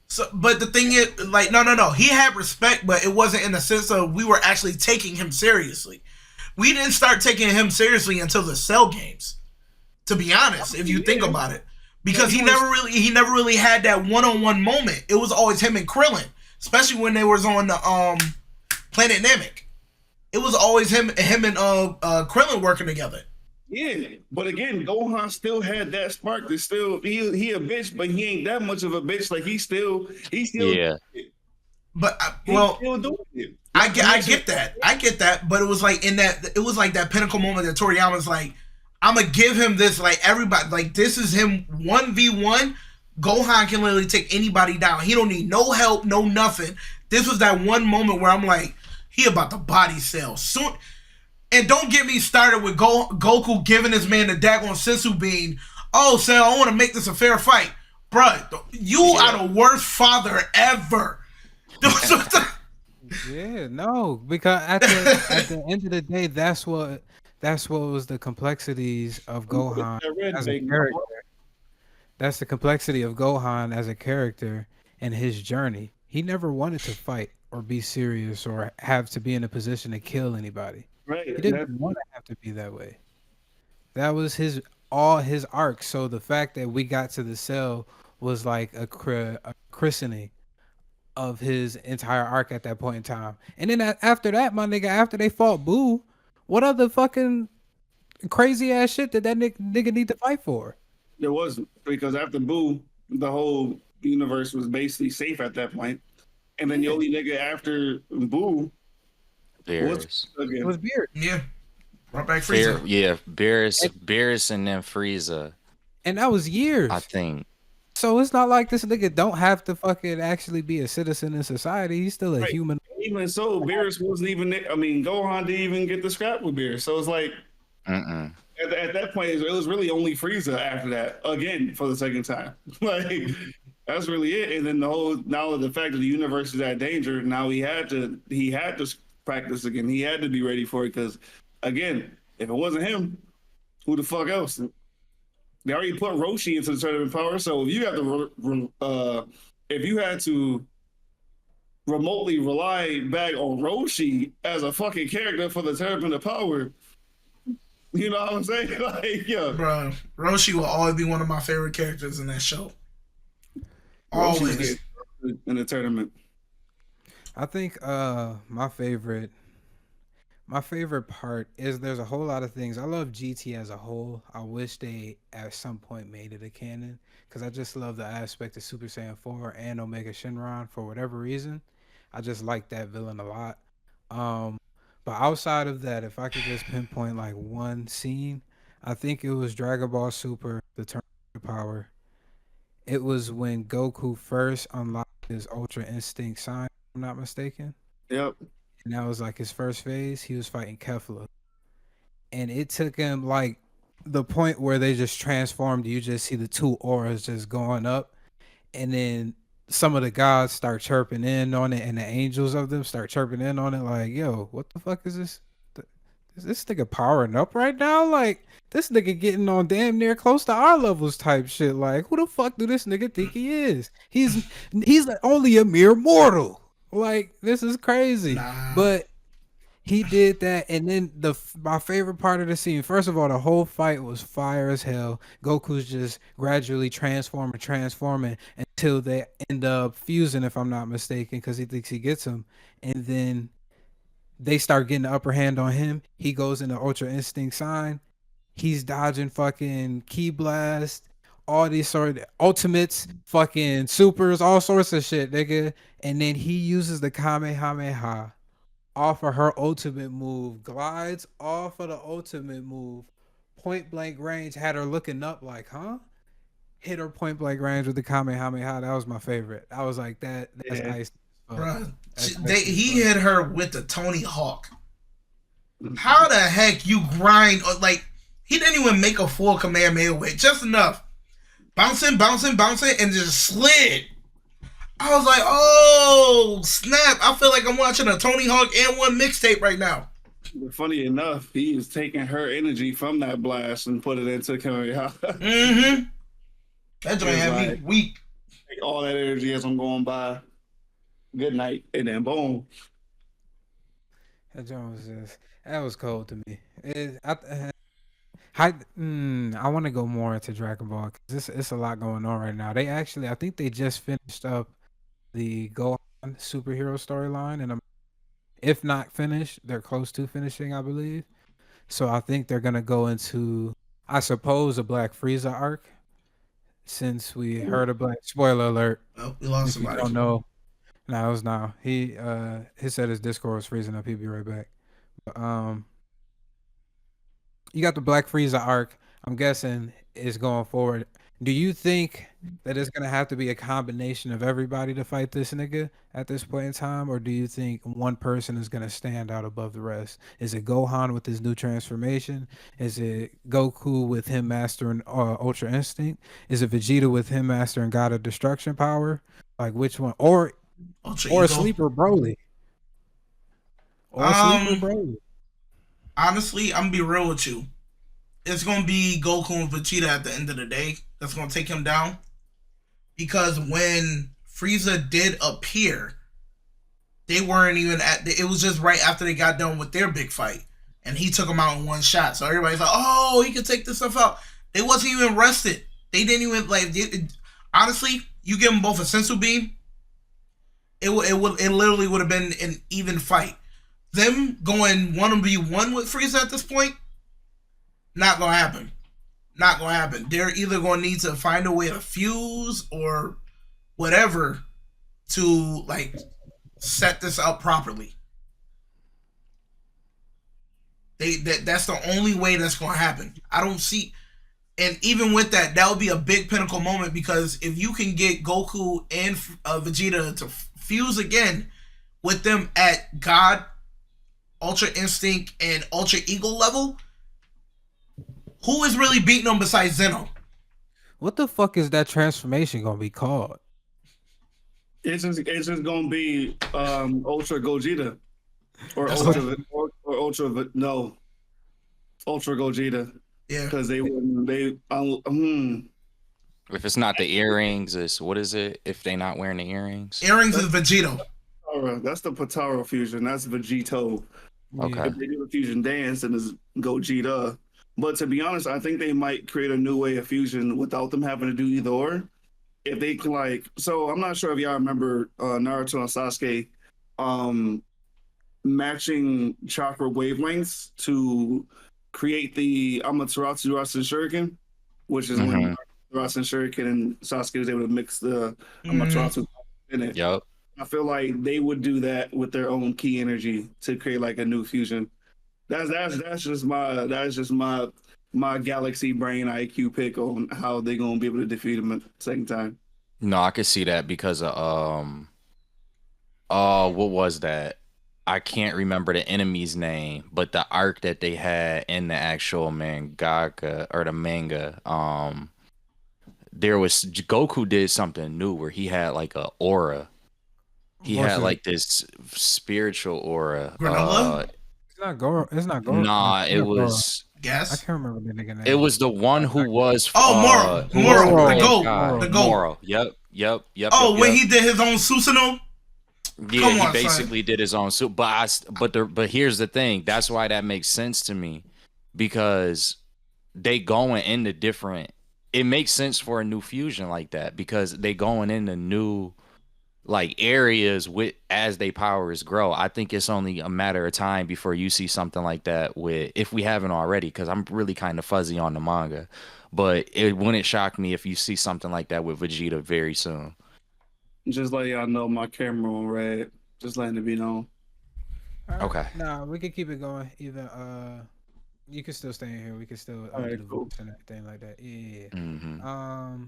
So, but the thing is, like, no. He had respect, but it wasn't in the sense of we were actually taking him seriously. We didn't start taking him seriously until the Cell games. To be honest, if you think about it, because he never really had that one-on-one moment. It was always him and Krillin, especially when they was on the Planet Namek. It was always him and Krillin working together. Yeah, but again, Gohan still had that spark. He a bitch, but he ain't that much of a bitch. Like he still. Yeah. But still doing it. I get that. But it was like that pinnacle moment that Toriyama's like, I'm gonna give him this. Like everybody, like this is him 1v1. Gohan can literally take anybody down. He don't need no help, no nothing. This was that one moment where I'm like, he about to body Cell soon. And don't get me started with Goku giving his man the daggone Sensu bean. Oh, Cell, I want to make this a fair fight. Bruh, you are the worst father ever. Yeah, no, because at the end of the day, that's what was the complexities of Gohan as a character. That's the complexity of Gohan as a character and his journey. He never wanted to fight or be serious or have to be in a position to kill anybody. Right. He didn't want to have to be that way. That was all his arc. So the fact that we got to the Cell was like a christening of his entire arc at that point in time. And then after that, my nigga, after they fought Boo, what other fucking crazy ass shit did that nigga need to fight for? There wasn't, because after Boo, the whole universe was basically safe at that point. And then the only nigga after Boo Beerus. It was Beerus. Yeah. Right back Frieza. Beerus and then Frieza. And that was years. I think. So it's not like this nigga don't have to fucking actually be a citizen in society. He's still a human. Even so, Beerus wasn't even. I mean, Gohan didn't even get the scrap with Beerus. So it's like, at that point, it was really only Frieza after that again for the second time. Like that's really it. And then now the fact that the universe is at danger, now he had to practice again. He had to be ready for it because, again, if it wasn't him, who the fuck else? They already put Roshi into the tournament power, so if you have to, if you had to remotely rely back on Roshi as a fucking character for the tournament of power, you know what I'm saying? Like, yeah, bro, Roshi will always be one of my favorite characters in that show. Always in the tournament. I think my favorite part is there's a whole lot of things. I love GT as a whole. I wish they at some point made it a canon because I just love the aspect of Super Saiyan 4 and Omega Shenron for whatever reason. I just like that villain a lot. But outside of that, if I could just pinpoint like one scene, I think it was Dragon Ball Super, the Turn of Power. It was when Goku first unlocked his Ultra Instinct sign, if I'm not mistaken. Yep. And that was like his first phase. He was fighting Kefla. And it took him like the point where they just transformed. You just see the two auras just going up. And then some of the gods start chirping in on it, and the angels of them start chirping in on it, like, yo, what the fuck is this? Is this nigga powering up right now? Like, this nigga getting on damn near close to our levels type shit. Like, who the fuck do this nigga think he is? He's only a mere mortal. Like, this is crazy. Nah. But he did that, and then my favorite part of the scene. First of all, the whole fight was fire as hell. Goku's just gradually transforming until they end up fusing, if I'm not mistaken, because he thinks he gets him, and then they start getting the upper hand on him. He goes into Ultra Instinct sign. He's dodging fucking Ki Blast, all these sort of ultimates, fucking supers, all sorts of shit, nigga. And then he uses the Kamehameha off of her ultimate move, glides off of the ultimate move, point blank range, had her looking up like, huh? Hit her point blank range with the Kamehameha. That was my favorite. I was like, that's Yeah. ice. Bruh, he hit her with the Tony Hawk. How the heck you grind? Like, he didn't even make a full Kamehameha with just enough. Bouncing, and just slid. I was like, oh, snap. I feel like I'm watching a Tony Hawk and one mixtape right now. But funny enough, he is taking her energy from that blast and put it into Kamehameha. Mm-hmm. That joint had me like, weak. All that energy as I'm going by. Good night. And then boom. That was cold to me. I want to go more into Dragon Ball because it's a lot going on right now. I think they just finished up the Gohan superhero storyline, and if not finished, they're close to finishing, I believe. So I think they're gonna go into, I suppose, a Black Frieza arc. Since we heard a Black, spoiler alert. Oh, we lost If you somebody. don't know, no, it was now. He said his Discord was freezing up. He'll be right back. But, you got the Black Frieza arc. I'm guessing is going forward. Do you think that it's gonna have to be a combination of everybody to fight this nigga at this point in time, or do you think one person is gonna stand out above the rest? Is it Gohan with his new transformation? Is it Goku with him mastering Ultra Instinct? Is it Vegeta with him mastering God of Destruction power? Like which one? Or Ego. Sleeper Broly? Or Sleeper Broly? Honestly, I'm gonna be real with you. It's gonna be Goku and Vegeta at the end of the day. That's gonna take him down. Because when Frieza did appear, they weren't even at. It was just right after they got done with their big fight, and he took them out in one shot. So everybody's like, "Oh, he could take this stuff out." They wasn't even rested. They didn't even honestly, you give them both a sensu beam, it literally would have been an even fight. Them going 1v1 with Frieza at this point, not gonna happen. Not gonna happen. They're either gonna need to find a way to fuse or whatever to like set this up properly. That's the only way that's gonna happen. I don't see, and even with that, that would be a big pinnacle moment because if you can get Goku and Vegeta to fuse again with them at God, Ultra Instinct, and Ultra Eagle level, who is really beating them besides Zeno? What the fuck is that transformation gonna be called? It's just gonna be Ultra Gogeta or That's Ultra or Ultra no Ultra Gogeta. Yeah, because they wouldn't. If it's not the earrings, it's what is it? If they not wearing the earrings, earrings is Vegito. That's the Patara fusion. That's Vegito. Okay. If they do the fusion dance, then it's Gogeta. But to be honest, I think they might create a new way of fusion without them having to do either or. If they can so I'm not sure if y'all remember Naruto and Sasuke matching chakra wavelengths to create the Amaterasu Rasen Shuriken, which is when Rasen Shuriken and Sasuke was able to mix the Amaterasu in it. Yep. I feel like they would do that with their own key energy to create like a new fusion. That's just my galaxy brain IQ pick on how they're gonna be able to defeat him at the second time. No, I could see that because of what was that? I can't remember the enemy's name, but the arc that they had in the actual mangaka or the manga, there was Goku did something new where he had like a aura. He What's had it? like this spiritual aura. Granola? It's not Goro. It's not Goro. Nah, It's it not Goro. was I Gas? can't remember the nigga name. it was the one who was Oh, Moro. who was Moro, the bad goat. guy. The goat. Moro. Yep. Oh, when he did his own Susanoo? Yeah, Come he on, basically did his own suit. But here's the thing. That's why that makes sense to me, because they going into different. It makes sense for a new fusion like that because they going into new like areas with as they powers grow. I think it's only a matter of time before you see something like that with if we haven't already, because I'm really kind of fuzzy on the manga. But it wouldn't shock me if you see something like that with Vegeta very soon. Just let y'all know my camera on red. Just letting it be known. All right. Okay. Nah, we can keep it going. Even you can still stay in here. We can still All right, do the cool. votes and everything like that. Yeah. Mm-hmm.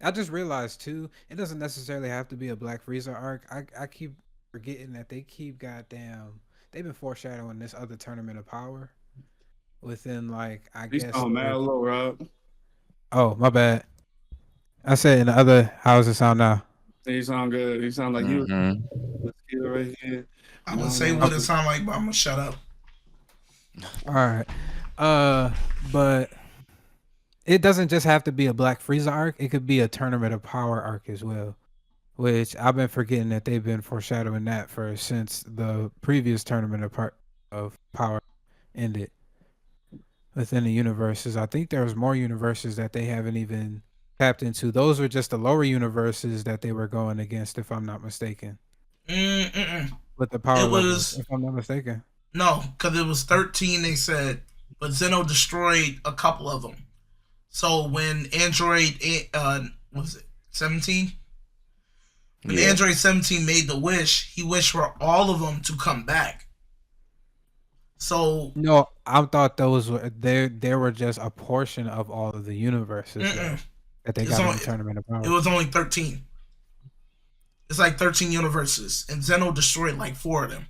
I just realized too, it doesn't necessarily have to be a Black Frieza arc. I keep forgetting that they keep they've been foreshadowing this other tournament of power within like I You guess. sound mad low, Rob. Oh, my bad. I said in the other. How does it sound now? You sound good. You sound like you mosquito right here. I'm gonna say what it sound like, but I'm gonna shut up. All right. But it doesn't just have to be a Black Frieza arc. It could be a Tournament of Power arc as well, which I've been forgetting that they've been foreshadowing that for since the previous Tournament of Power ended within the universes. I think there's more universes that they haven't even tapped into. Those were just the lower universes that they were going against, if I'm not mistaken. With the power levels, if I'm not mistaken. No, because it was 13, they said, but Zeno destroyed a couple of them. So when Android, what was it, 17? When Android 17 made the wish, he wished for all of them to come back. So no, I thought those were there were just a portion of all of the universes that they got in the Tournament of Power. It was only 13. It's like 13 universes, and Zeno destroyed like 4 of them.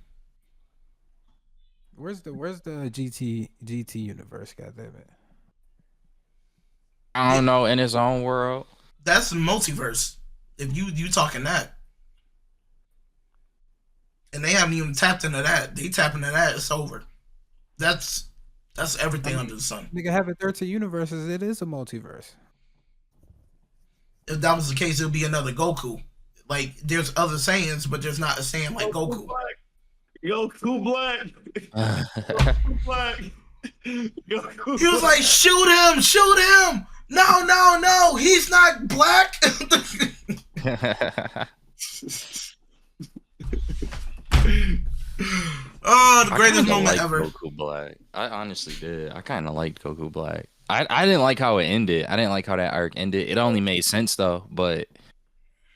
Where's the GT universe? Goddamn it! I don't know, in his own world. That's the multiverse. If you talking that, and they haven't even tapped into that. They tap into that, it's over. That's everything under the sun. Nigga, having 13 universes, it is a multiverse. If that was the case, it would be another Goku. Like there's other Saiyans, but there's not a Saiyan like Goku. Goku Black. Goku Black. Goku. He was like, shoot him! No, he's not black. Oh, the greatest moment ever. Goku Black. I honestly did. I kind of liked Goku Black. I didn't like how it ended. I didn't like how that arc ended. It only made sense though, but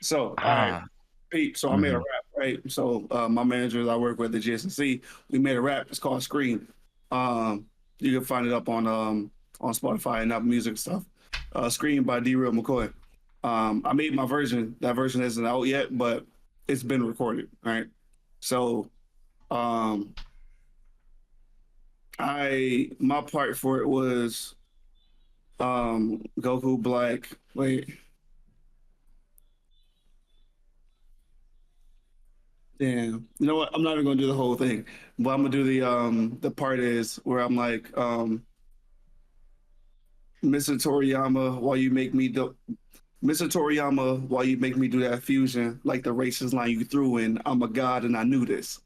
so all right. Pete, so I made a rap, right? So my managers I work with at the GSNC, we made a rap. It's called Scream. You can find it up on Spotify and Apple Music and stuff. Scream by D. Real McCoy. I made my version. That version isn't out yet, but it's been recorded, right? So my part for it was Goku Black. Wait. Damn. You know what? I'm not even gonna do the whole thing, but I'm gonna do the part is where I'm like, Mr. Toriyama, while you make me do Mr. Toriyama, while you make me do that fusion, like the racist line you threw in, I'm a god and I knew this.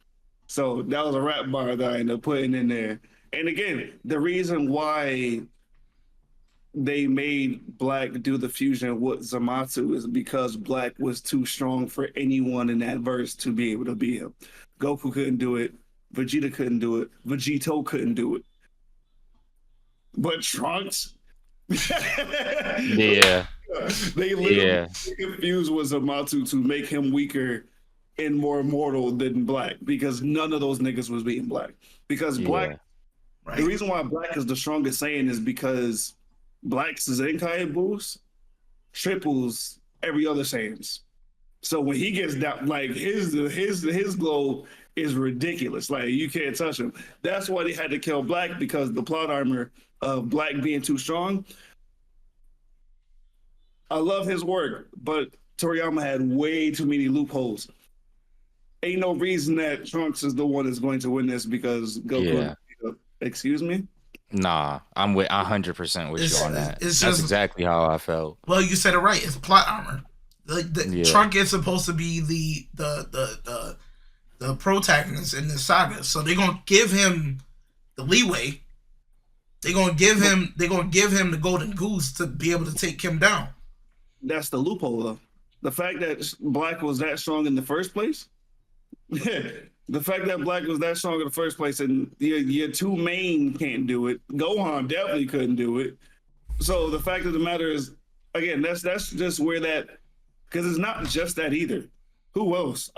So that was a rap bar that I ended up putting in there. And again, the reason why they made Black do the fusion with Zamasu is because Black was too strong for anyone in that verse to be able to beat him. Goku couldn't do it. Vegeta couldn't do it. Vegito couldn't do it. But Trunks? yeah. They literally confused with Zamasu to make him weaker and more immortal than Black because none of those niggas was beating Black. Because Black, the reason why Black is the strongest Saiyan is because Black's Zenkai boost triples every other Saiyan's. So when he gets down, like his glow is ridiculous. Like you can't touch him. That's why they had to kill Black because the plot armor of Black being too strong. I love his work, but Toriyama had way too many loopholes. Ain't no reason that Trunks is the one that's going to win this because Goku. Yeah. Excuse me. Nah, I'm with 100% with you on that. It's That's just- exactly how I felt. Well, you said it right. It's plot armor. Yeah. Trunk is supposed to be the protagonist in this saga, so they're gonna give him the leeway. They're gonna give him the golden goose to be able to take him down. That's the loophole, though. The fact that Black was that strong in the first place. The fact that Black was that strong in the first place, and your two main can't do it. Gohan definitely couldn't do it. So the fact of the matter is, again, that's just where that, because it's not just that either. Who else?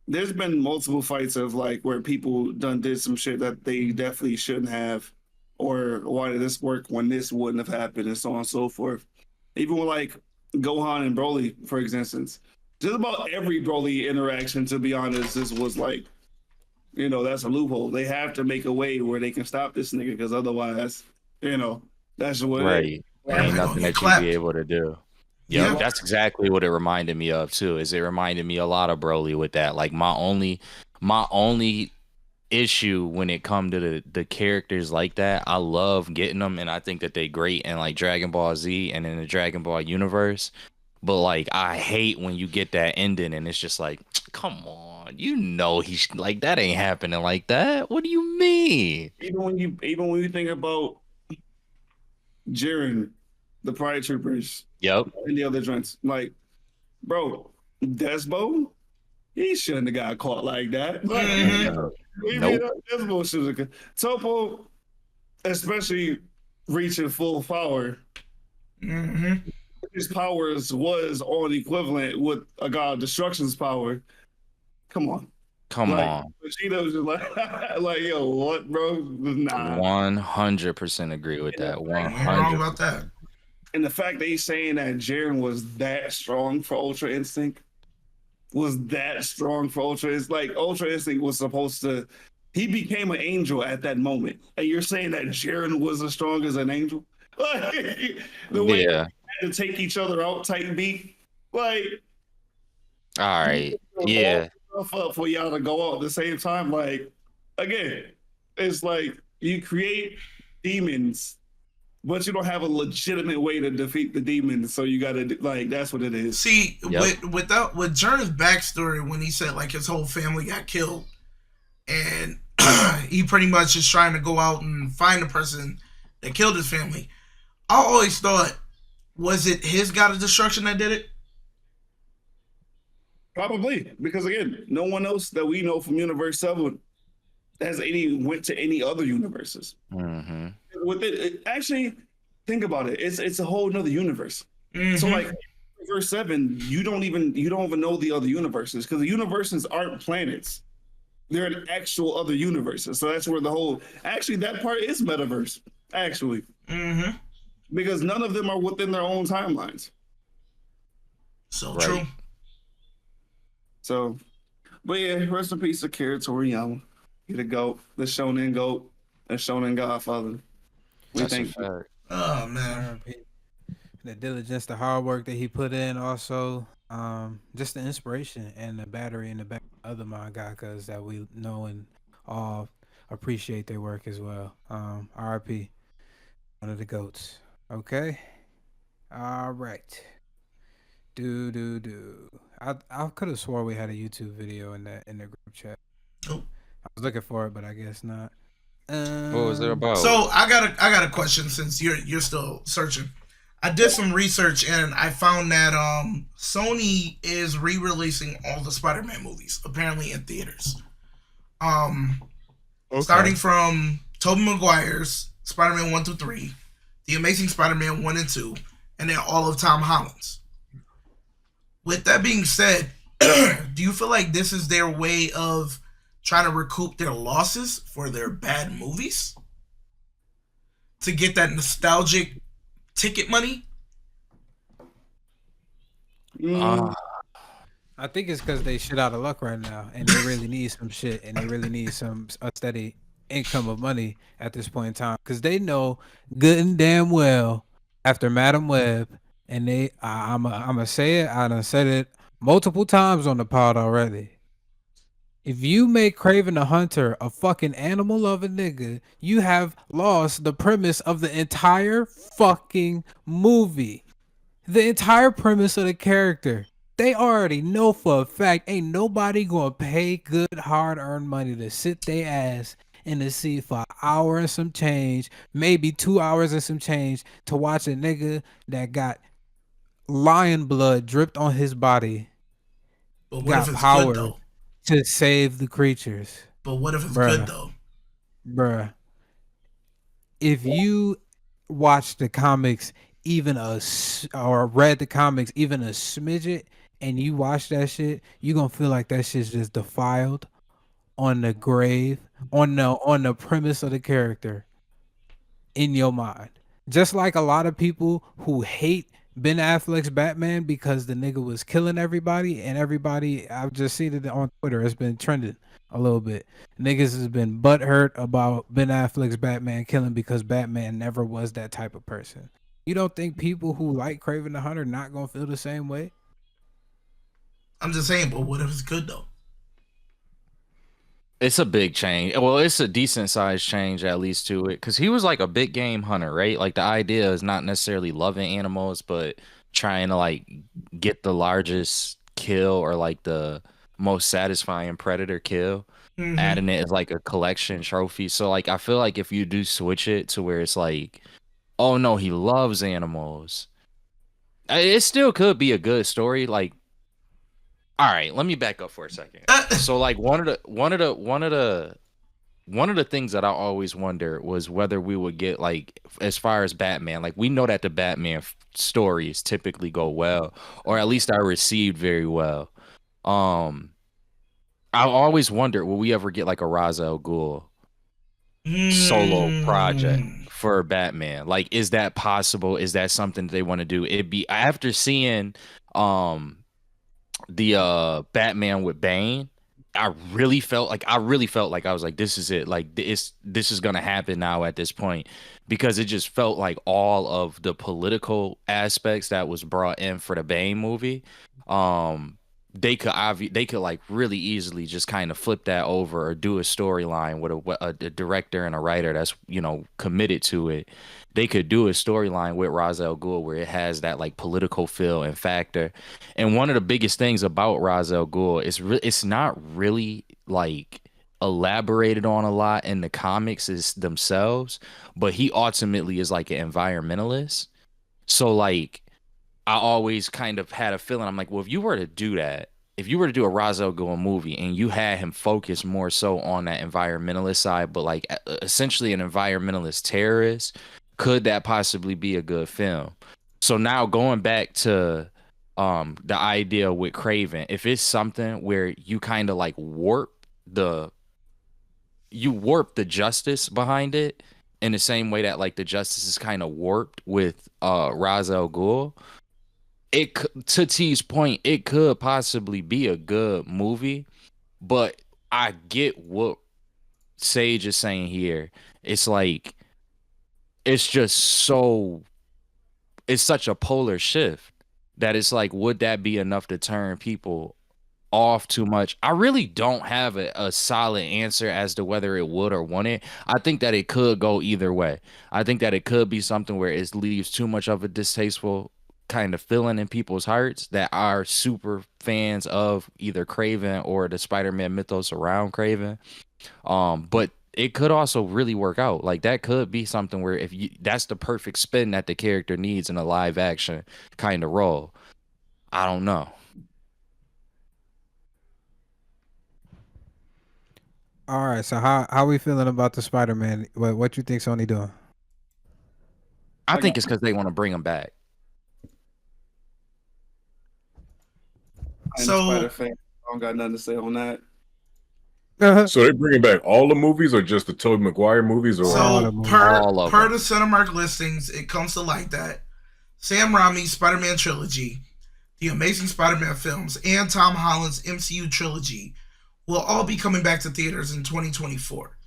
There's been multiple fights of like where people did some shit that they definitely shouldn't have, or why did this work when this wouldn't have happened, and so on and so forth. Even with like Gohan and Broly, for instance, just about every Broly interaction, to be honest, this was like, that's a loophole. They have to make a way where they can stop this nigga, because otherwise, that's what Right. it is. There ain't nothing that you'd be able to do. Yeah. That's exactly what it reminded me of too. Is it reminded me a lot of Broly with that. Like my only issue when it come to the characters like that, I love getting them, and I think that they great in like Dragon Ball Z and in the Dragon Ball universe. But like I hate when you get that ending and it's just like, come on, he's like, that ain't happening like that. What do you mean? Even when you think about Jiren, the Pride Troopers, Yep. and the other joints, like, bro, Desmo, he shouldn't have got caught like that. Nope. Desmo should have. Topo, especially reaching full power. Mm-hmm. His powers was on equivalent with a god of destruction's power. Come on. Come like, on. Vegeta was just like, yo, what, bro? Nah. 100% agree with that. Ain't wrong 100. about that. And the fact that he's saying that Jiren was that strong for Ultra Instinct, it's like Ultra Instinct was supposed to. He became an angel at that moment, and you're saying that Jiren was as strong as an angel. The way Yeah. they had to take each other out, tight beat, like. All right. Yeah. Up for y'all to go out at the same time. Like, again, it's like you create demons, but you don't have a legitimate way to defeat the demons. So you gotta that's what it is. See, Yep. with Jern's backstory, when he said like his whole family got killed, and he pretty much is trying to go out and find the person that killed his family. I always thought, was it his god of destruction that did it? Probably, because again, no one else that we know from Universe 7 went to any other universes. Mm-hmm. With it actually, think about it. It's a whole nother universe. Mm-hmm. So like Universe 7, you don't even know the other universes, because the universes aren't planets. They're in actual other universes. So that's where that part is metaverse, actually. Mm-hmm. Because none of them are within their own timelines. So Right. true. So, but yeah, rest in peace, Akira Toriyama. He the GOAT, the Shonen GOAT, the Shonen Godfather. We That's a thank you. fact. Oh man. The diligence, the hard work that he put in, also just the inspiration and the battery in the back of other mangakas that we know and all appreciate their work as well. RIP, one of the GOATs. Okay, all right. I could have swore we had a YouTube video in the group chat. Oh. I was looking for it, but I guess not. What was it about? So I got a question, since you're still searching. I did some research and I found that Sony is re-releasing all the Spider-Man movies, apparently in theaters. Starting from Tobey Maguire's Spider-Man 1 through 3, The Amazing Spider-Man 1 and 2, and then all of Tom Holland's. With that being said, do you feel like this is their way of trying to recoup their losses for their bad movies? To get that nostalgic ticket money? I think it's because they shit out of luck right now, and they really need some shit, and they really need a steady income of money at this point in time, because they know good and damn well after Madam Web and I'm gonna say it. I done said it multiple times on the pod already. If you make Craven the Hunter a fucking animal of a nigga, you have lost the premise of the entire fucking movie. The entire premise of the character. They already know for a fact ain't nobody gonna pay good hard-earned money to sit their ass in the seat for an hour and some change, maybe 2 hours and some change to watch a nigga that got lion blood dripped on his body, But what got if it's power good though? to save the creatures. But what if it's good Bruh. though? Bruh. If you watch the comics or read the comics even a smidget and you watch that shit, you gonna feel like that shit's just defiled on the grave, on the premise of the character in your mind. Just like a lot of people who hate Ben Affleck's Batman because the nigga was killing everybody, and everybody, I've just seen it on Twitter, it's been trending a little bit. Niggas has been butthurt about Ben Affleck's Batman killing because Batman never was that type of person. You don't think people who like Craven the Hunter not gonna feel the same way? I'm just saying, but what if it's good though? It's a big change. Well, it's a decent sized change at least to it, because he was like a big game hunter, right? Like the idea is not necessarily loving animals, but trying to like get the largest kill or like the most satisfying predator kill, adding it as like a collection trophy. So like I feel like if you do switch it to where it's like, oh no, he loves animals, it still could be a good story. Like, all right, let me back up for a second. So like one of the things that I always wonder was whether we would get, like, as far as Batman, like we know that the Batman stories typically go well, or at least are received very well. I always wondered, will we ever get like a Ra's al Ghul solo project for Batman? Like, is that possible? Is that something they want to do? It'd be, after seeing the Batman with Bane, I really felt like I was like, this is it. Like this is gonna happen now at this point, because it just felt like all of the political aspects that was brought in for the Bane movie, they could like really easily just kind of flip that over or do a storyline with a director and a writer that's, you know, committed to it. They could do a storyline with Ra's al Ghul where it has that like political feel and factor. And one of the biggest things about Ra's al Ghul is it's not really like elaborated on a lot in the comics themselves, but he ultimately is like an environmentalist. So like I always kind of had a feeling, I'm like, well, if you were to do that, if you were to do a Ra's al Ghul movie and you had him focus more so on that environmentalist side, but like essentially an environmentalist terrorist, could that possibly be a good film? So now going back to the idea with Craven, if it's something where you kind of like warp the justice behind it in the same way that like the justice is kind of warped with Ra's al Ghul, to T's point, it could possibly be a good movie. But I get what Sage is saying here. It's like, it's such a polar shift that it's like, would that be enough to turn people off too much? I really don't have a solid answer as to whether it would or wouldn't. I think that it could go either way. I think that it could be something where it leaves too much of a distasteful kind of feeling in people's hearts that are super fans of either Craven or the Spider-Man mythos around Craven. But it could also really work out. Like that could be something where that's the perfect spin that the character needs in a live action kind of role. I don't know. All right, so how we feeling about the Spider-Man? What you think Sony doing? I think it's because they want to bring him back. I'm So- a Spider fan. I don't got nothing to say on that. So they're bringing back all the movies, or just the Tobey Maguire movies, or All So of them. All of per them. the Cinemark listings, it comes to light that Sam Raimi's Spider-Man trilogy, the Amazing Spider-Man films, and Tom Holland's MCU trilogy will all be coming back to theaters in 2024.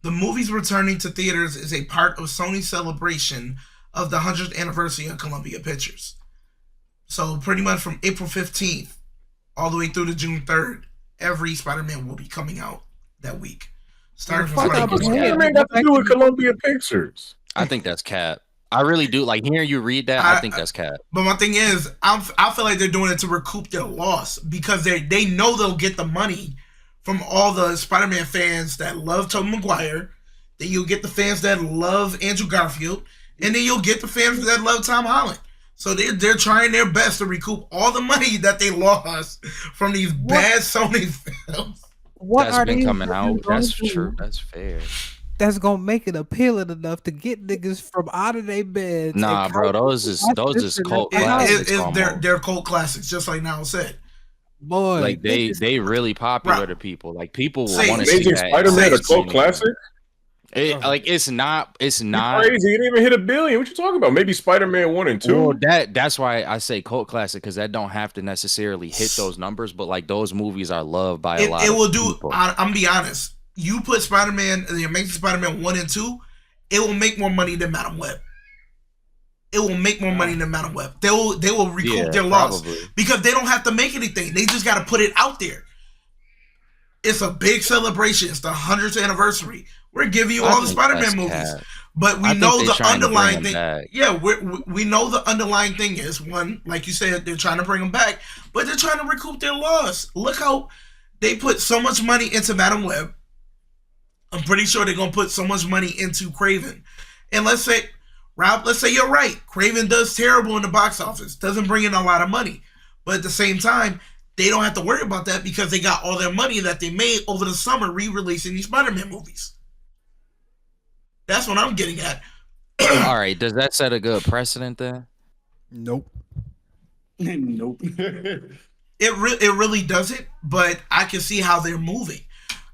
The movies returning to theaters is a part of Sony's celebration of the 100th anniversary of Columbia Pictures. So pretty much from April 15th all the way through to June 3rd, every Spider-Man will be coming out that week. Starting from Fuck out Spider-Man. of here. Spider-Man got to do with Columbia Pictures. I think that's cap. I really do. Like hearing you read that, I think that's cap. But my thing is, I feel like they're doing it to recoup their loss because they know they'll get the money from all the Spider-Man fans that love Tobey Maguire. Then you'll get the fans that love Andrew Garfield, and then you'll get the fans that love Tom Holland. So they're trying their best to recoup all the money that they lost from these bad Sony films. That's been coming out. That's true. That's fair. That's gonna make it appealing enough to get niggas from out of their beds. Nah, bro, those is cult classics. They're cult classics, just like Nyle said. Boy, like they really popular to people. Like people want to see Amazing that. Spider-Man a cult classic. Like it's not You're crazy. It didn't even hit $1 billion. What you talking about? Maybe Spider-Man 1 and 2. Well, that's why I say cult classic, because that don't have to necessarily hit those numbers, but like those movies are loved by a lot. It will do. I'm gonna be honest. You put Spider-Man, the Amazing Spider-Man 1 and 2, it will make more money than Madam Web. It will make more money than Madam Web. They will recoup their loss because they don't have to make anything. They just got to put it out there. It's a big celebration. It's the 100th anniversary. We're giving you all the Spider-Man movies, but we know the underlying thing. Yeah, we know the underlying thing is one, like you said, they're trying to bring them back, but they're trying to recoup their loss. Look how they put so much money into Madam Web. I'm pretty sure they're gonna put so much money into Kraven. And let's say, Rob, let's say you're right. Kraven does terrible in the box office, doesn't bring in a lot of money, but at the same time, they don't have to worry about that because they got all their money that they made over the summer re-releasing these Spider-Man movies. That's what I'm getting at. All right, does that set a good precedent then? Nope. Nope. It really doesn't, but I can see how they're moving.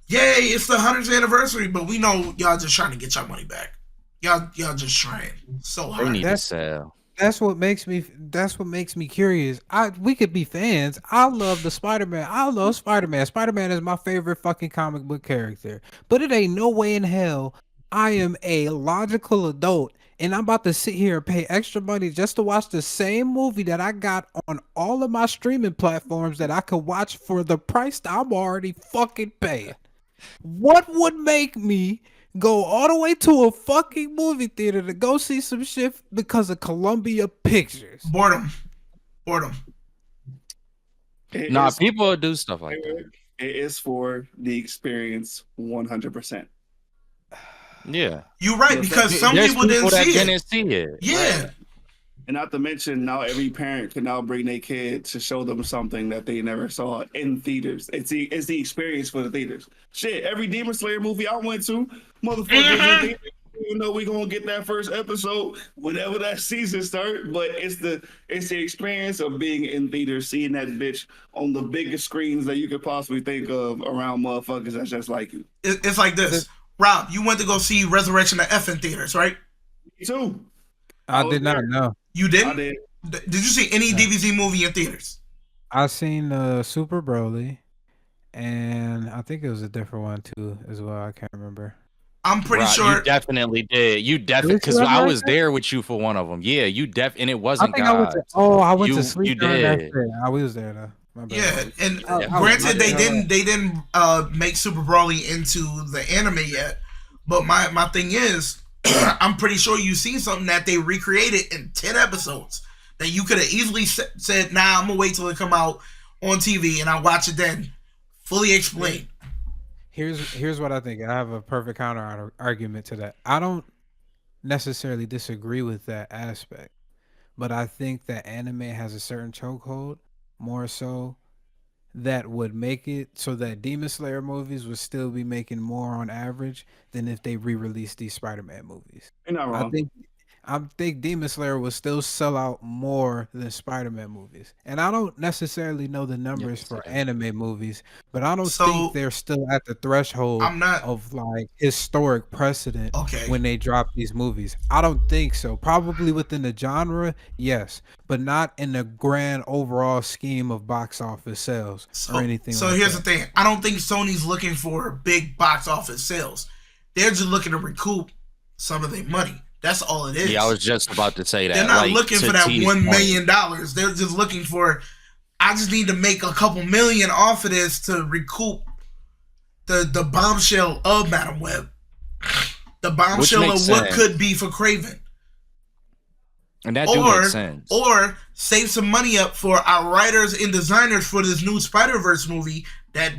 Yay, it's the 100th anniversary, but we know y'all just trying to get y'all money back. Y'all just trying so hard. They need to sell. That's what makes me curious. We could be fans. I love the Spider-Man. I love Spider-Man. Spider-Man is my favorite fucking comic book character. But it ain't no way in hell I am a logical adult and I'm about to sit here and pay extra money just to watch the same movie that I got on all of my streaming platforms that I could watch for the price that I'm already fucking paying. What would make me go all the way to a fucking movie theater to go see some shit because of Columbia Pictures? Boredom. People do stuff like that. It is for the experience 100%. Yeah. You're right, because some people didn't see it. Yeah. Right. And not to mention, now every parent can now bring their kid to show them something that they never saw in theaters. It's the experience for the theaters. Shit, every Demon Slayer movie I went to, motherfuckers, you know we gonna get that first episode whenever that season starts. But it's the experience of being in theaters, seeing that bitch on the biggest screens that you could possibly think of around motherfuckers that's just like you. It's like this. Rob, you went to go see Resurrection of F in theaters, right? Me too. I did not know. You didn't? I did. Did you see any DBZ movie in theaters? I seen Super Broly, and I think it was a different one too as well. I can't remember. I'm pretty sure you definitely did. You definitely, because I was there with you for one of them. Yeah, you and it wasn't God. I went to sleep. You did. I was there though. Yeah, and granted, they didn't make Super Broly into the anime yet. But my thing is, I'm pretty sure you've seen something that they recreated in 10 episodes that you could have easily said, "Nah, I'm gonna wait till it come out on TV and I'll watch it then." Fully explained. Here's what I think. I have a perfect counter argument to that. I don't necessarily disagree with that aspect, but I think that anime has a certain chokehold, more so, that would make it so that Demon Slayer movies would still be making more on average than if they re-released these Spider-Man movies. You're not wrong. I think Demon Slayer will still sell out more than Spider-Man movies. And I don't necessarily know the numbers for anime movies, but I don't think they're still at the threshold of like historic precedent when they drop these movies. I don't think so. Probably within the genre, yes, but not in the grand overall scheme of box office sales or anything like that. So here's the thing. I don't think Sony's looking for big box office sales. They're just looking to recoup some of their money. That's all it is. Yeah, I was just about to say that. They're not like, looking to for that T's $1 point. million. They're just looking for, I just need to make a couple million off of this to recoup the bombshell of Madam Web. The bombshell of what could be for Craven. And that do make sense. Or save some money up for our writers and designers for this new Spider-Verse movie that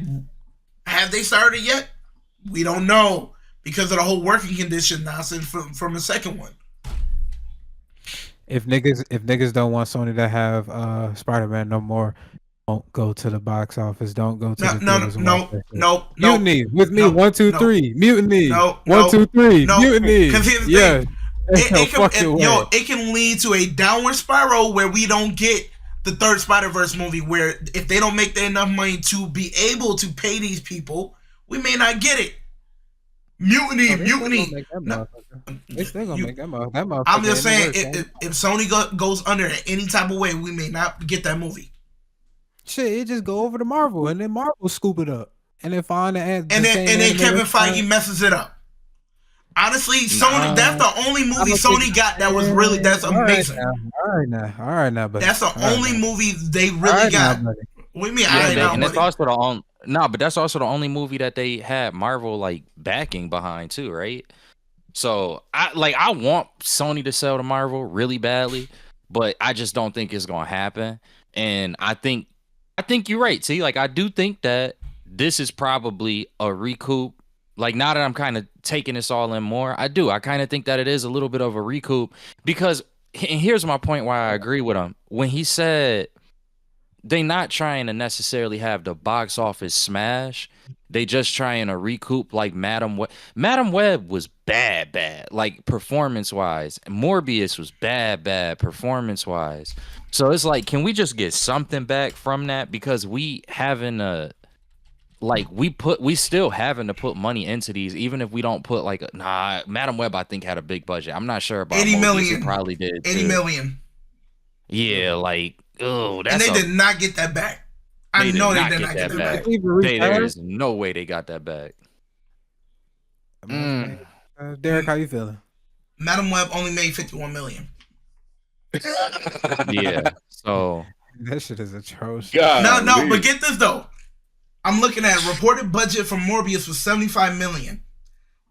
have they started yet? We don't know because of the whole working condition nonsense from the second one. If niggas don't want Sony to have Spider-Man no more, don't go to the box office. Don't go to the theaters. No. Mutiny with me. 1, 2, 3. Mutiny. No. 1, 2, 3. Mutiny. Because here's the thing. It can lead to a downward spiral where we don't get the third Spider-Verse movie. Where if they don't make enough money to be able to pay these people, we may not get it. Mutiny. They still gonna make that motherfucker. I'm just saying, if Sony goes under in any type of way, we may not get that movie. Shit, it just go over to Marvel, and then Marvel scoop it up, and then find and then Kevin Feige messes it up. Honestly, Sony, that's the only movie Sony got that was really, that's amazing. All right now, buddy. That's the only movie they really got. What do you mean? And that's also the only. No, but that's also the only movie that they had Marvel like backing behind too, right? So I want Sony to sell to Marvel really badly, but I just don't think it's gonna happen. And I think you're right. See, like I do think that this is probably a recoup. Like now that I'm kind of taking this all in more, I kind of think that it is a little bit of a recoup because, and here's my point why I agree with him. When he said they not trying to necessarily have the box office smash, they just trying to recoup like Madam Web. Madam Web was bad, like performance wise. Morbius was bad, performance wise. So it's like, can we just get something back from that? Because we having a, like we still having to put money into these, even if we don't put like Madam Web I think had a big budget. I'm not sure about 80 million. It probably did 80 million. Yeah, like that's and they did not get that back. I know they did not get that back. There is no way they got that back. Derek, how you feeling? Madam Web only made 51 million. Yeah, so that shit is atrocious. No, but get this though. I'm looking at reported budget for Morbius was 75 million.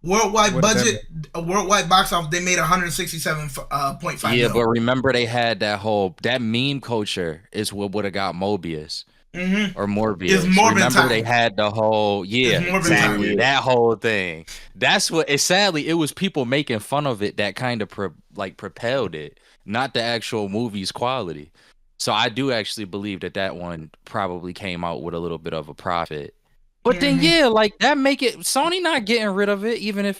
Worldwide budget, worldwide box office, they made 167.5. Yeah, but remember they had that meme culture is what would have got Mobius or Morbius. It's Morbin remember time. They had the whole exactly that whole thing. That's what. Sadly, it was people making fun of it that kind of propelled it, not the actual movie's quality. So I do actually believe that one probably came out with a little bit of a profit. But then like that make it Sony not getting rid of it, even if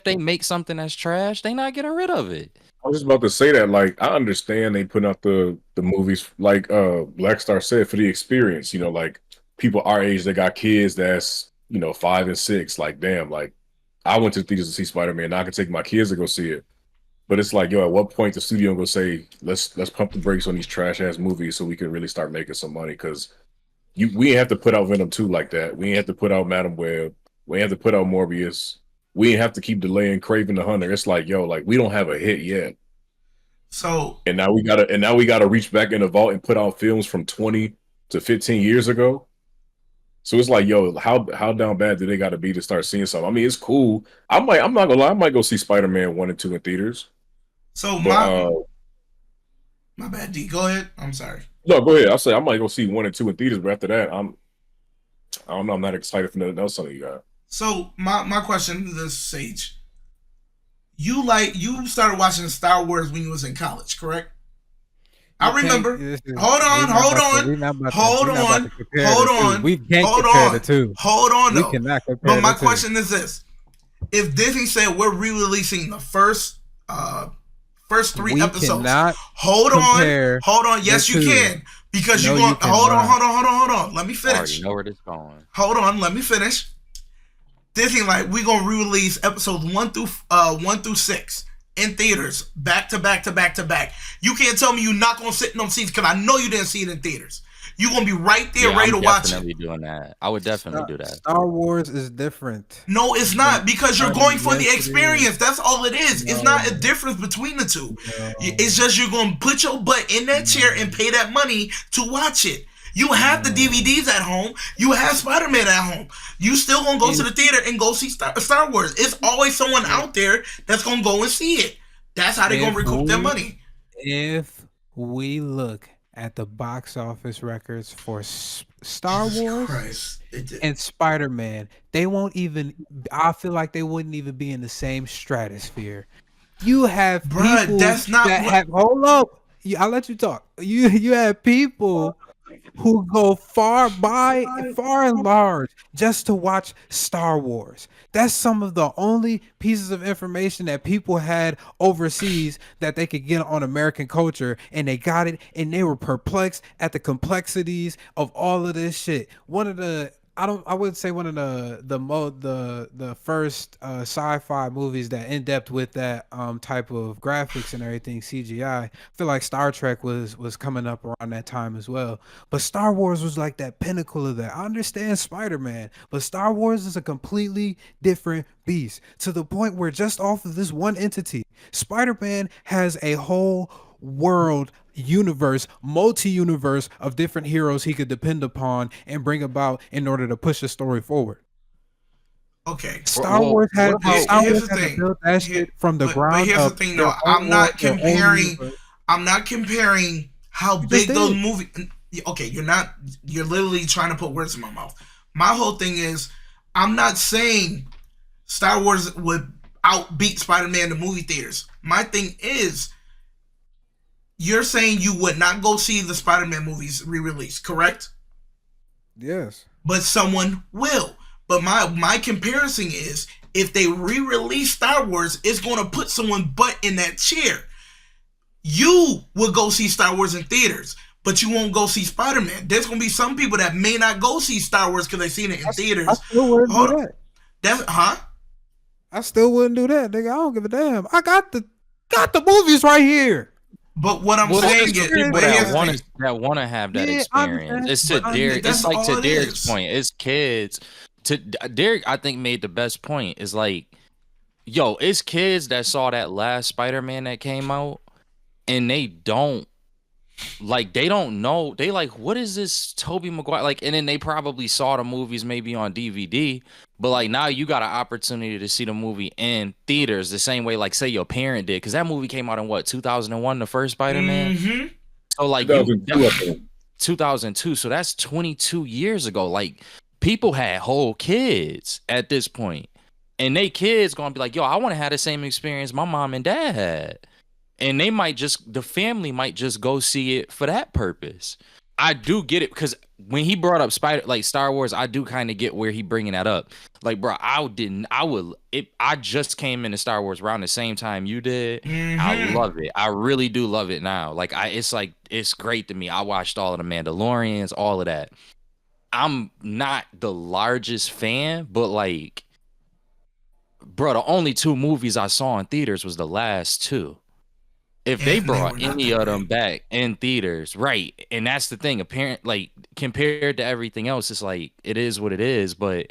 they make something that's trash, they not getting rid of it. I was just about to say that, like, I understand they put out the movies like Blackstar said for the experience, like people our age that got kids that's 5 and 6, like damn, like I went to the theaters to see Spider-Man, now I can take my kids to go see it. But it's like, at what point the studio gonna say, let's pump the brakes on these trash ass movies so we can really start making some money? Because we ain't have to put out Venom 2 like that. We ain't have to put out Madam Web. We ain't have to put out Morbius. We ain't have to keep delaying Craven the Hunter. It's like, like we don't have a hit yet. So and now we gotta reach back in the vault and put out films from 20 to 15 years ago. So it's like, how down bad do they gotta be to start seeing something? I mean, it's cool. I'm not gonna lie, I might go see Spider-Man 1 and 2 in theaters. So my bad, D. Go ahead. I'm sorry. No, go ahead. I'll say I might go see 1 and 2 in theaters, but after that, I don't know. I'm not excited for nothing else on you got. So my question to this Sage, you started watching Star Wars when you was in college, correct? I remember. Hold on. We cannot compare. But my question is this: if Disney said we're re-releasing the first 3 episodes, hold on. Yes, you can, because you want. Hold on. Let me finish. I already know where this going. Hold on, let me finish. Disney we gonna re-release episodes 1 through 6 in theaters, back to back to back to back. You can't tell me you're not gonna sit in them seats because I know you didn't see it in theaters. You're gonna be right there, ready to watch it. Definitely doing that. I would definitely do that. Star Wars is different. No, it's not, because you're going for the experience. That's all it is. No. It's not a difference between the two. No. It's just you're gonna put your butt in that chair and pay that money to watch it. You have the DVDs at home. You have Spider-Man at home. You still gonna go to the theater and go see Star Wars. It's always someone out there that's gonna go and see it. That's how they're gonna recoup their money. If we look at the box office records for Star Wars Christ. and Spider-Man, they won't even. I feel like they wouldn't even be in the same stratosphere. You have people that's not that what- have. Hold up, I'll let you talk. You have people who go far and large just to watch Star Wars. That's some of the only pieces of information that people had overseas that they could get on American culture, and they got it, and they were perplexed at the complexities of all of this shit. One of the I would say one of the first sci-fi movies that in depth with that type of graphics and everything, CGI. I feel like Star Trek was coming up around that time as well. But Star Wars was like that pinnacle of that. I understand Spider-Man, but Star Wars is a completely different beast, to the point where just off of this one entity, Spider-Man has a whole world, universe, multi-universe of different heroes he could depend upon and bring about in order to push the story forward. Okay. Star Wars had here's the to thing. build that shit from the ground But here's up. the thing, though. Their own world, their own universe. I'm not comparing how You big just those did. movies. Okay, you're literally trying to put words in my mouth. My whole thing is, I'm not saying Star Wars would outbeat Spider-Man in the movie theaters. My thing is, you're saying you would not go see the Spider-Man movies re-release, correct? Yes. But someone will. But my comparison is, if they re-release Star Wars, it's going to put someone butt in that chair. You will go see Star Wars in theaters, but you won't go see Spider-Man. There's going to be some people that may not go see Star Wars because they've seen it in theaters. I still wouldn't Hold do on. that. That's I still wouldn't do that, nigga. I don't give a damn. I got the movies right here. But what I'm Well, saying it's is, for people but here's that the thing. want to have that Yeah, I experience. understand. It's to But Derek. that's It's like all to it Derek's is. point. It's kids. To Derek, I think made the best point. Is like, yo, it's kids that saw that last Spider-Man that came out, and they don't know. They like, what is this Tobey Maguire? Like, and then they probably saw the movies maybe on DVD, but like now you got an opportunity to see the movie in theaters the same way, like say your parent did, because that movie came out in what, 2001, the first Spider-Man. Mhm. So like 2002, I think. 2002. So that's 22 years ago. Like, people had whole kids at this point, and they kids gonna be like, yo, I want to have the same experience my mom and dad had. And the family might just go see it for that purpose. I do get it, because when he brought up Star Wars, I do kind of get where he bringing that up. Like, bro, I just came into Star Wars around the same time you did. I love it. I really do love it now. Like, it's great to me. I watched all of the Mandalorians, all of that. I'm not the largest fan, but like, bro, the only two movies I saw in theaters was the last two. If Yeah, they and they brought were not any that of them great. back in theaters, right? And that's the thing. Apparent, like, compared to everything else, it's like, it is what it is. But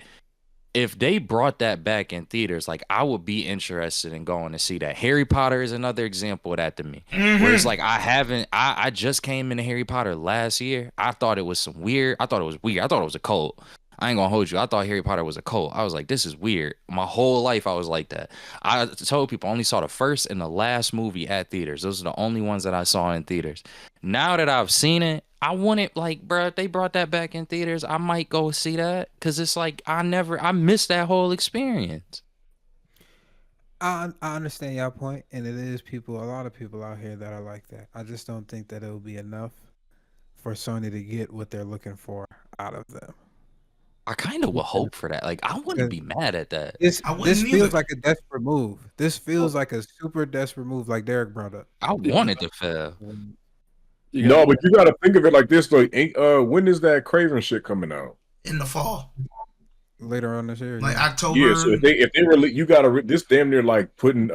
if they brought that back in theaters, like, I would be interested in going to see that. Harry Potter is another example of that to me. Where it's like, I just came into Harry Potter last year. I thought it was weird. I thought it was a cult. I ain't gonna hold you. I thought Harry Potter was a cult. I was like, this is weird. My whole life I was like that. I told people I only saw the first and the last movie at theaters. Those are the only ones that I saw in theaters. Now that I've seen it, I want it, like, bro, if they brought that back in theaters, I might go see that, because it's like, I missed that whole experience. I understand your point, and it is a lot of people out here that are like that. I just don't think that it will be enough for Sony to get what they're looking for out of them. I kind of would hope for that. Like, I wouldn't be mad at that. This wouldn't feels either. like a desperate move. This feels like a super desperate move, like Derek brought up. I want it to fail. No, but you got to think of it like this. Like, when is that Craven shit coming out? In the fall, Later on this year. like yeah. October. Yeah, so if they really, you got to this damn near like putting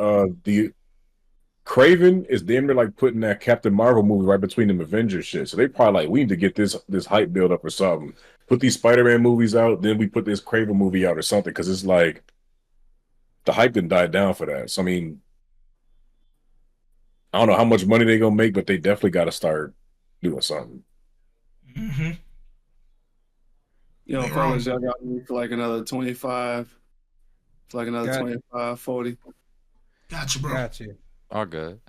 Craven is damn near like putting that Captain Marvel movie right between them Avengers shit. So they probably like, we need to get this hype build up or something. Put these Spider-Man movies out, then we put this Craven movie out or something, because it's like the hype didn't die down for that. So I mean, I don't know how much money they're gonna make, but they definitely got to start doing something. Mm-hmm. Yo, fellas, y'all got me for like another 25. For like another 25, 40. Gotcha, bro. Got you. All good.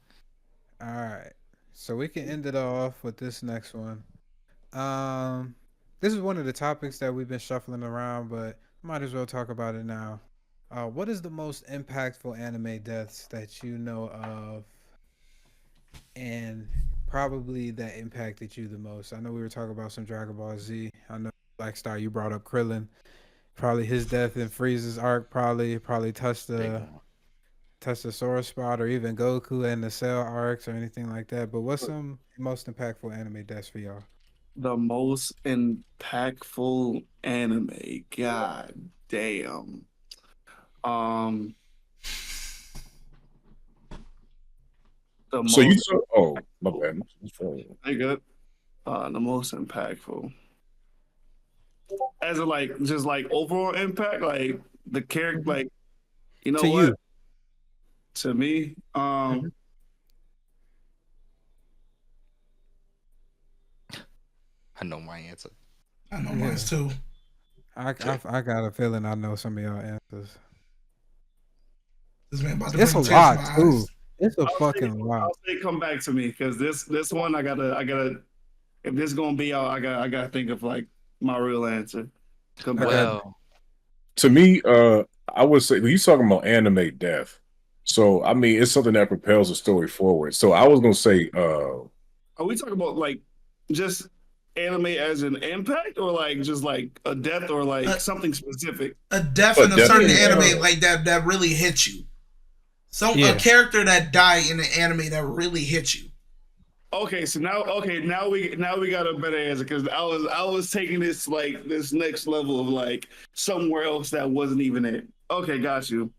All right. So we can end it off with this next one. This is one of the topics that we've been shuffling around, but might as well talk about it now. What is the most impactful anime deaths that you know of, and probably that impacted you the most? I know we were talking about some Dragon Ball Z. I know Blackstar, you brought up Krillin. Probably his death in Frieza's arc probably touched the sore spot, or even Goku and the Cell arcs or anything like that. But what's some most impactful anime deaths for y'all? The most impactful anime. God damn. So you saw? Oh, my bad. Very good. The most impactful. As a like, just like overall impact, like the character, like, you know To what? you. To me, I know my answer. I know mine too. I got a feeling I know some of y'all answers. This man about to It's a bring tears to lot my too. eyes. It's a fucking lot. I'll say come back to me, because this one I gotta. If this gonna be out, I gotta think of like my real answer. Come back. Well, To me, I would say he's talking about anime death. So I mean, it's something that propels the story forward. So I was gonna say, Are we talking about like just anime as an impact, or like just like a death, or like something specific? A death A in a death certain in anime like that really hit you. A character that died in an anime that really hit you. Okay, so now we got a better answer, because I was taking this like this next level of like somewhere else that wasn't even it. Okay, got you.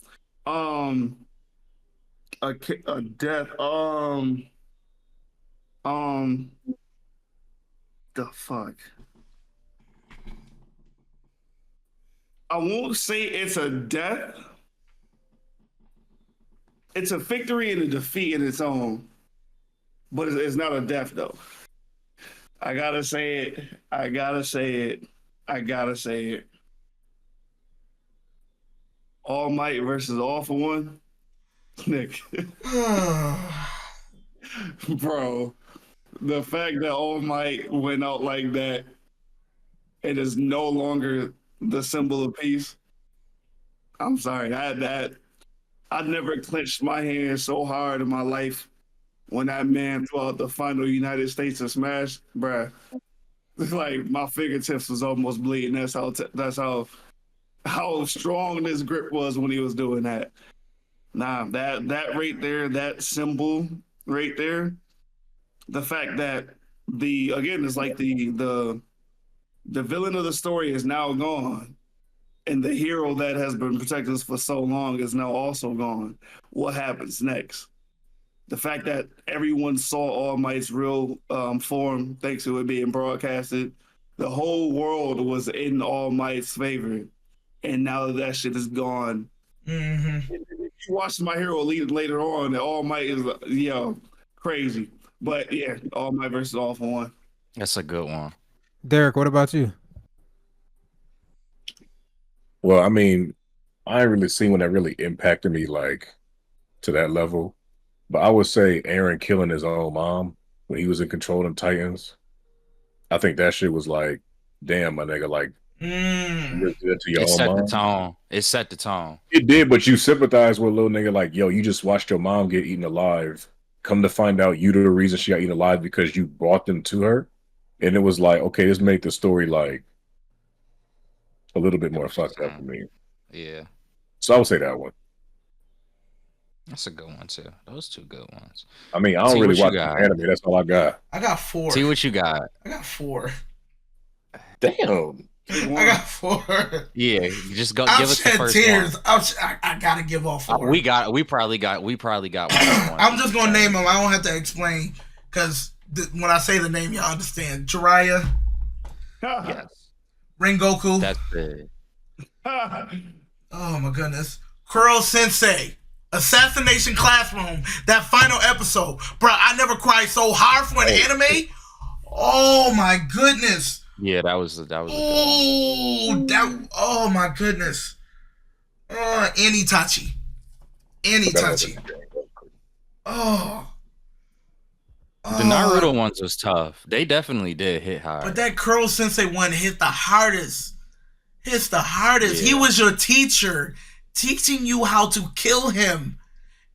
A death. The fuck. I won't say it's a death. It's a victory and a defeat in its own, but it's not a death though. I gotta say it. I gotta say it. All Might versus All for One. Nick. Bro, the fact that All Might went out like that, it is no longer the symbol of peace. I'm sorry. I never clenched my hand so hard in my life when that man threw out the final United States of Smash, bruh. Like my fingertips was almost bleeding. That's how strong this grip was when he was doing that. Nah, that right there, that symbol right there, the fact that it's like the villain of the story is now gone, and the hero that has been protecting us for so long is now also gone. What happens next? The fact that everyone saw All Might's real form, thanks to it being broadcasted, the whole world was in All Might's favor, and now that shit is gone. Mm-hmm. You watch My Hero later on, and All Might is crazy. But yeah, All Might versus All for One. that's a good one. Derek, what about you? well, I mean, I ain't really seen one that really impacted me like to that level. But I would say Aaron killing his own mom when he was in Control of Titans. I think that shit was like, damn, my nigga, like, you did that to your It own set the mom. tone. It set the tone. It did, but you sympathize with a little nigga like, yo, you just watched your mom get eaten alive. Come to find out, you the reason she got eaten alive because you brought them to her. And it was like, okay, this made the story like a little bit more fucked up for me. Yeah, So I would say that one. that's a good one too. Those two good ones. I mean, I don't See really what you watch got. anime. That's all I got. I got 4. See what you got. I got 4. Damn. I got 4. Yeah, just go I've give us the shed first tears. one. I gotta give all 4. We probably got one of the ones. I'm just gonna name them. I don't have to explain because when I say the name, y'all understand. Jiraiya, Yes, Rengoku. that's it. Oh my goodness, Kuro Sensei. Assassination Classroom. That final episode, bro. I never cried so hard for an anime. Oh my goodness. Yeah, that was. Oh my goodness. Anitachi. Oh. The Naruto ones was tough. They definitely did hit hard. But that Kuro Sensei one hit the hardest. Hits the hardest. Yeah. He was your teacher, teaching you how to kill him.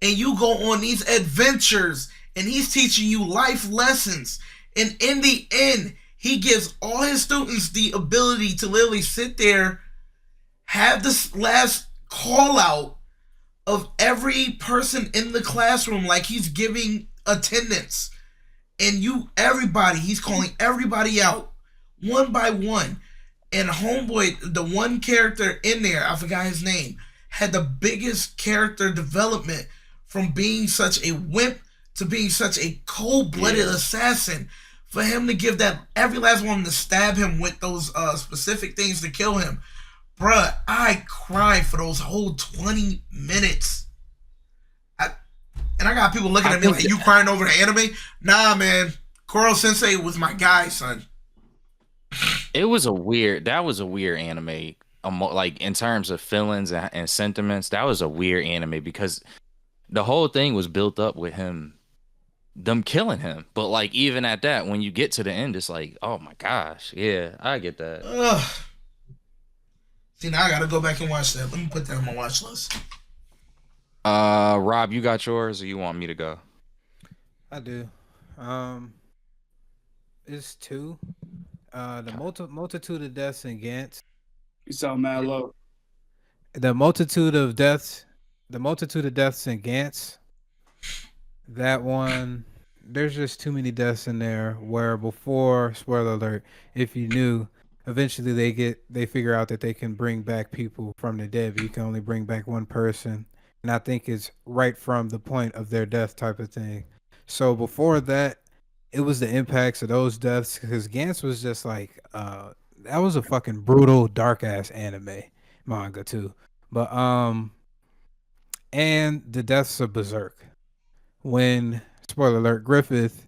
And you go on these adventures, and he's teaching you life lessons. And in the end, he gives all his students the ability to literally sit there, have this last call out of every person in the classroom, like he's giving attendance. And he's calling everybody out one by one. And homeboy, the one character in there, I forgot his name, had the biggest character development from being such a wimp to being such a cold-blooded assassin. For him to give that every last one to stab him with those specific things to kill him, bruh, I cried for those whole 20 minutes. And I got people looking at me like, you crying over the anime? Nah, man. Kuro Sensei was my guy, son. That was a weird anime. Like in terms of feelings and sentiments, that was a weird anime because the whole thing was built up with them killing him. But like even at that, when you get to the end, it's like, oh my gosh, yeah, I get that. Ugh. See, now I gotta go back and watch that. Let me put that on my watch list. Rob, you got yours, or you want me to go? I do. It's 2. The multitude of deaths in Gantz. You sound mad low. The multitude of deaths in Gantz. That one, there's just too many deaths in there. Where before, spoiler alert, if you knew, eventually they figure out that they can bring back people from the dead, but you can only bring back one person. And I think it's right from the point of their death type of thing. So before that, it was the impacts of those deaths because Gantz was just like that was a fucking brutal, dark ass anime manga too. But and the deaths of Berserk. When, spoiler alert, Griffith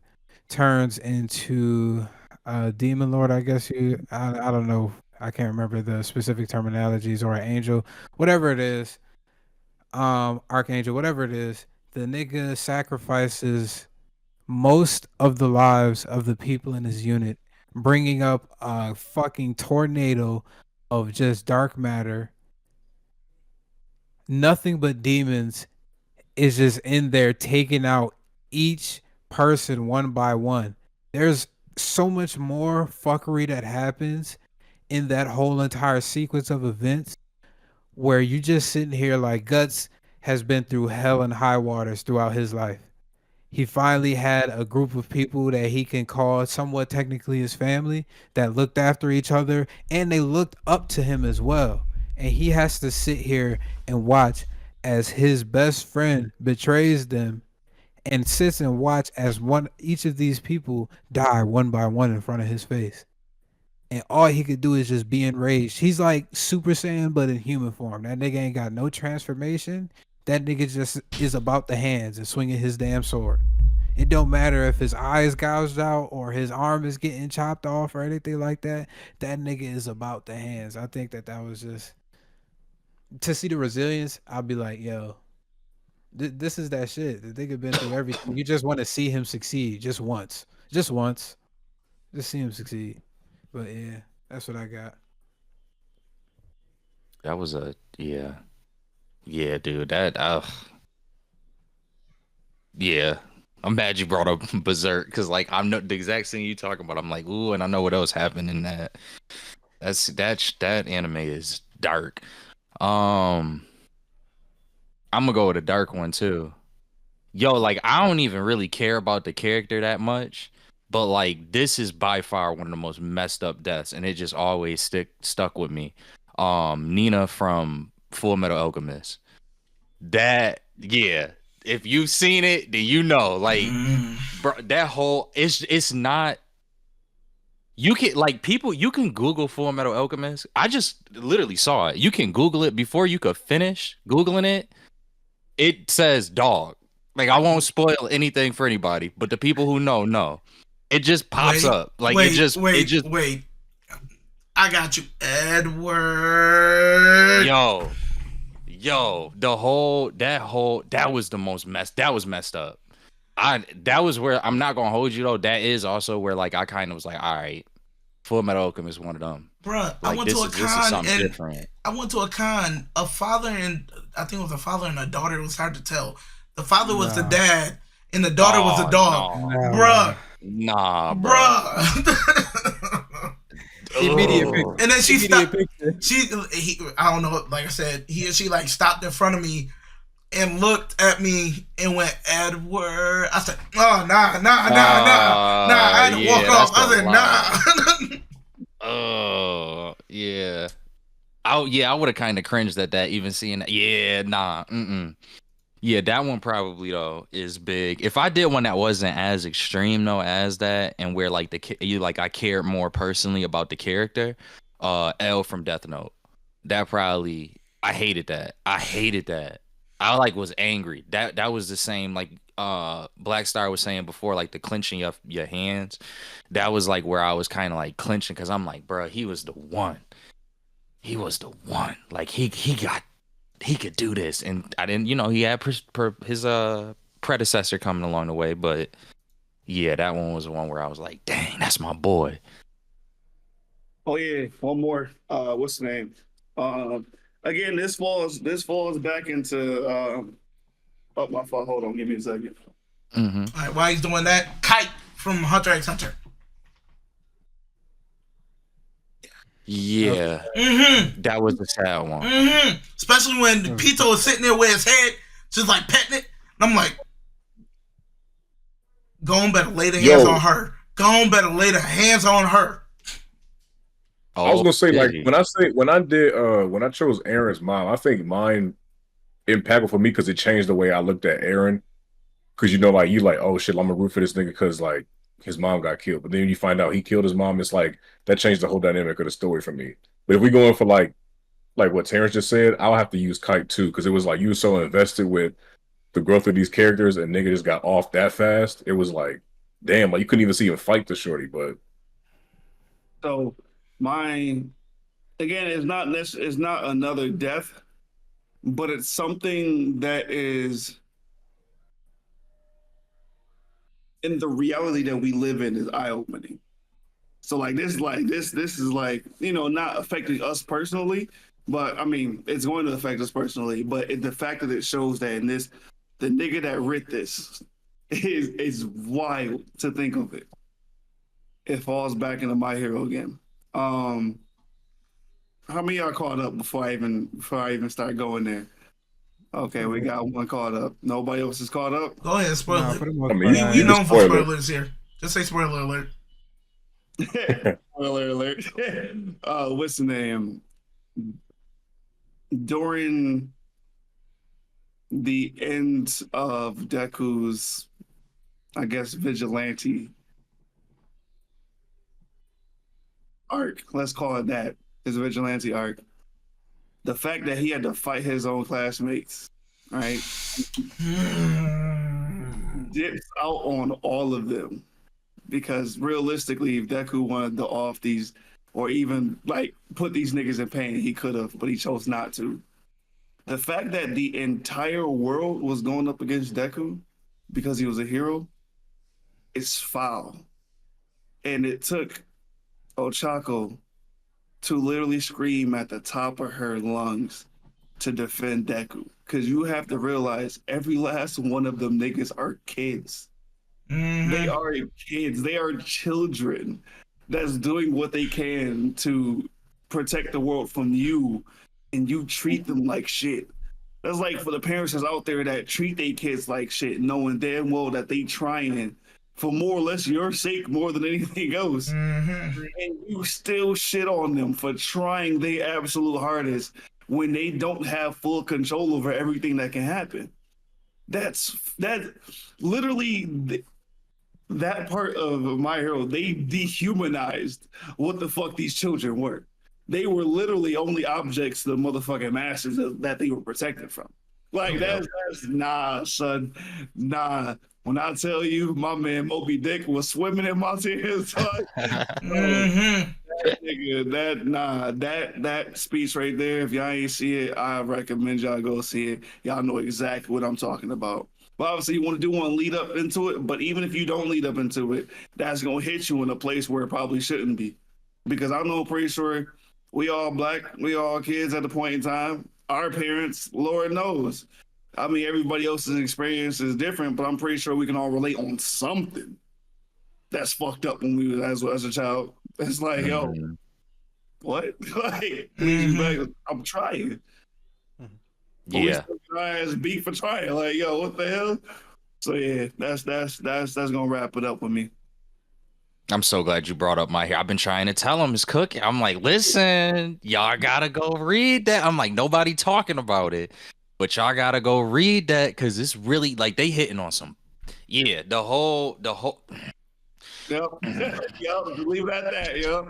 turns into a demon lord, I guess I don't know. I can't remember the specific terminologies, or an angel, whatever it is. Archangel, whatever it is, the nigga sacrifices most of the lives of the people in his unit, bringing up a fucking tornado of just dark matter. Nothing but demons is just in there taking out each person one by one. There's so much more fuckery that happens in that whole entire sequence of events where you just sitting here like Guts has been through hell and high waters throughout his life. He finally had a group of people that he can call somewhat technically his family that looked after each other, and they looked up to him as well. And he has to sit here and watch as his best friend betrays them, and sits and watch as each of these people die one by one in front of his face. And all he could do is just be enraged. He's like Super Saiyan, but in human form. That nigga ain't got no transformation. That nigga just is about the hands and swinging his damn sword. It don't matter if his eyes gouged out or his arm is getting chopped off or anything like that. That nigga is about the hands. I think that was just, to see the resilience, I'll be like, yo, this is that shit. The nigga been through everything. You just want to see him succeed just once. Just see him succeed. But yeah, that's what I got. That was yeah, dude. Yeah. I'm mad you brought up Berserk because like I'm not the exact thing you talking about. I'm like, ooh, and I know what else happened in that. That anime is dark. I'm gonna go with a dark one too. Yo, like I don't even really care about the character that much, But like this is by far one of the most messed up deaths, and it just always stuck with me. Nina from Full Metal Alchemist. That yeah, if you've seen it, then you know. Like, bro, that whole it's not. You can like people. You can Google Full Metal Alchemist. I just literally saw it. You can Google it before you could finish googling it. It says dog. Like I won't spoil anything for anybody, but the people who know. It just pops up. Like it just. Wait. I got you, Edward. Yo, that was the most that was messed up. That was where I'm not gonna hold you though. That is also where like I kind of was like, all right, Full Metal Alchemist is one of them. Bruh, Like, I went to a con and different. I went to a con. A father and I think it was a father and a daughter. It was hard to tell. The father was the dad, and the daughter was the dog. Bruh. Nah, bruh. Immediate picture. And then she stopped. Picture. I don't know. Like I said, he or she like stopped in front of me and looked at me and went, Edward. I said, oh, nah. I had to walk off. I said, nah. Oh, yeah. I would have kind of cringed at that, even seeing that. Yeah, nah. Yeah, that one probably though is big. If I did one that wasn't as extreme though as that, and where like I cared more personally about the character, L from Death Note. That probably I hated that. I like was angry. That was the same like Blackstar was saying before, like the clenching of your hands. That was like where I was kind of like clenching because I'm like, bro, he was the one. Like he could do this, and I didn't. He had his predecessor coming along the way, but yeah, that one was the one where I was like, dang, that's my boy. Oh yeah, one more. What's the name? Again, this falls back into. Oh my fault. Hold on, give me a second. All right, while he's doing that, Kite from Hunter x Hunter. Yeah, that was the sad one. Especially when Pito was sitting there with his head, just like petting it. And I'm like, Gon better lay the hands on her. Gon better lay the hands on her. I was gonna say, like, when I chose Aaron's mom, I think mine impactful for me because it changed the way I looked at Aaron. Because you like, oh shit, I'm gonna root for this nigga because like his mom got killed. But then you find out he killed his mom. It's like that changed the whole dynamic of the story for me. But if we go in for like what Terrence just said, I'll have to use Kite too because it was like you were so invested with the growth of these characters and nigga just got off that fast. It was like, damn, like you couldn't even see him fight the shorty. But so mine again is not another death, but it's something that is in the reality that we live in is eye-opening. So like this is like not affecting us personally, but I mean it's going to affect us personally. But the fact that it shows that in this, the nigga that writ this is wild to think of it. It falls back into My Hero again. How many of y'all caught up before I even start going there? Okay, we got one caught up. Nobody else is caught up. Go ahead, spoil it. You we known for spoilers here. Just say spoiler alert. Spoiler alert. What's the name? During the end of Deku's, I guess, vigilante arc, let's call it that, his vigilante arc, the fact that he had to fight his own classmates, right? Dips out on all of them. Because realistically, if Deku wanted to off these or even like put these niggas in pain, he could have, but he chose not to. The fact that the entire world was going up against Deku because he was a hero is foul. And it took Ochako to literally scream at the top of her lungs to defend Deku. Because you have to realize every last one of them niggas are kids. They are kids. They are children that's doing what they can to protect the world from you, and you treat them like shit. That's like for the parents that's out there that treat their kids like shit, knowing damn well that they trying for more or less your sake more than anything else. Mm-hmm. And you still shit on them for trying their absolute hardest when they don't have full control over everything that can happen. That literally that part of My Hero, they dehumanized what the fuck these children were. They were literally only objects to the motherfucking masses that they were protected from. Like that's nah, son, nah. When I tell you, my man Moby Dick was swimming in my tears, son. Mm-hmm. That nigga, that speech right there. If y'all ain't see it, I recommend y'all go see it. Y'all know exactly what I'm talking about. But obviously, you want to do one lead up into it. But even if you don't lead up into it, that's gonna hit you in a place where it probably shouldn't be. Because I know, pretty sure we all black, we all kids at the point in time. Our parents, Lord knows. I mean, everybody else's experience is different, but I'm pretty sure we can all relate on something that's fucked up when we was as a child. It's like, yo, what? Like, I'm trying. Yeah. Trying beat for trying. Like, yo, what the hell? So yeah, that's gonna wrap it up with me. I'm so glad you brought up My Hero. I've been trying to tell him it's cooking. I'm like, listen, y'all gotta go read that. I'm like, nobody talking about it, but y'all gotta go read that because it's really like they hitting on some. Yeah, the whole. Yep. Yep. Leave it at that, yep.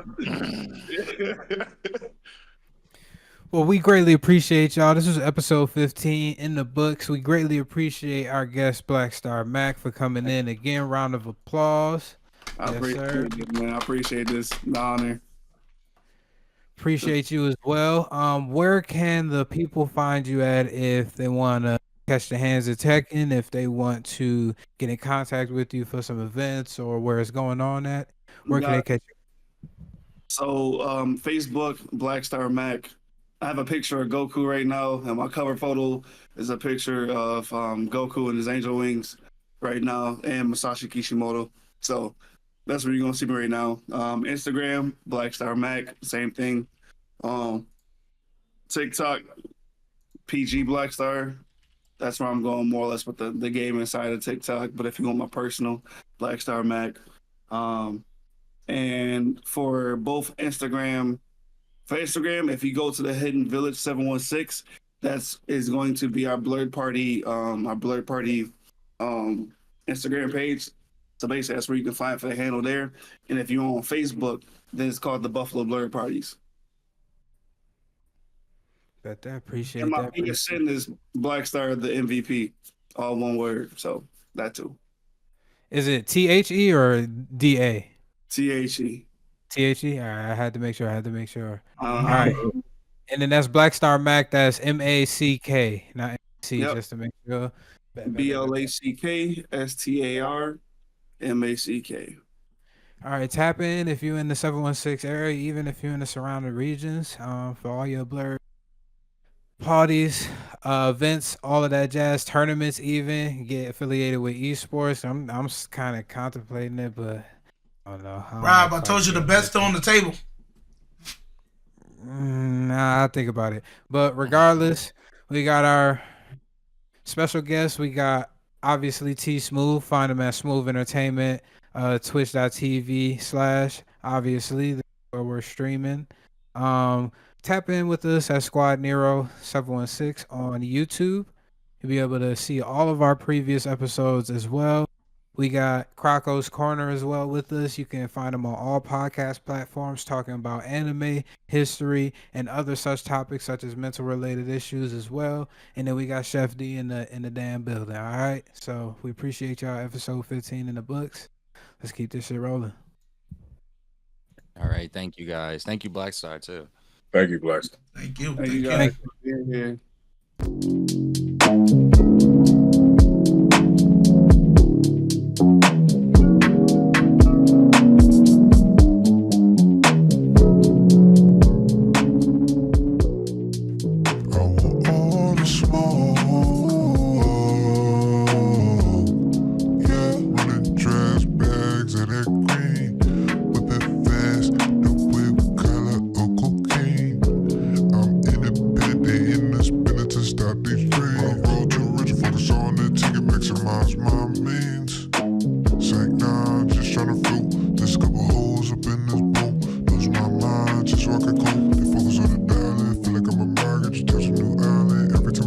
Well, we greatly appreciate y'all. This was episode 15 in the books. We greatly appreciate our guest Blackstar Mack for coming in again. Round of applause. I appreciate it, man. I appreciate this honor. Appreciate you as well. Where can the people find you at if they want to catch the hands of Tekken, if they want to get in contact with you for some events or where it's going on at? Where can they catch you? So Facebook, Blackstar Mack. I have a picture of Goku right now, and my cover photo is a picture of Goku and his angel wings right now, and Masashi Kishimoto. So that's where you're gonna see me right now. Instagram, Blackstar Mack, same thing. TikTok, PG Blackstar. That's where I'm going more or less with the gaming side of TikTok. But if you want my personal, Blackstar Mack. And for both Instagram, if you go to the Hidden Village 716, that is going to be our Blurred Party Instagram page. So basically, that's where you can find for the handle there. And if you're on Facebook, then it's called the Buffalo Blurred Parties. Bet that. Appreciate and my that. PSN is Blackstar the MVP, all one word. So that too. Is it THE or DA? THE. THE? All right, I had to make sure. All right. And then that's Blackstar Mack. That's MACK, not MC, just to make sure. BLACKSTARMACK. All right, tap in if you're in the 716 area, even if you're in the surrounding regions, for all your blurred parties, events, all of that jazz, tournaments, even get affiliated with esports. I'm kind of contemplating it, but I don't know. Rob, I told you the bet's still on the table. Nah, I'll think about it. But regardless, we got our special guest. We got obviously Tsmoov. Find him at Tsmoov Entertainment, twitch.tv/ obviously where we're streaming. Tap in with us at Squad Nero 716 on YouTube. You'll be able to see all of our previous episodes as well. We got Crocoscorner as well with us. You can find them on all podcast platforms talking about anime, history, and other such topics such as mental related issues as well. And then we got Chef D in the damn building. All right. So we appreciate y'all. Episode 15 in the books. Let's keep this shit rolling. All right. Thank you guys. Thank you, Blackstar, too. Thank you, Blackstar. Thank you. Thank you guys for being here. Stop these dreams. I roll too rich, focus on the ticket, maximize my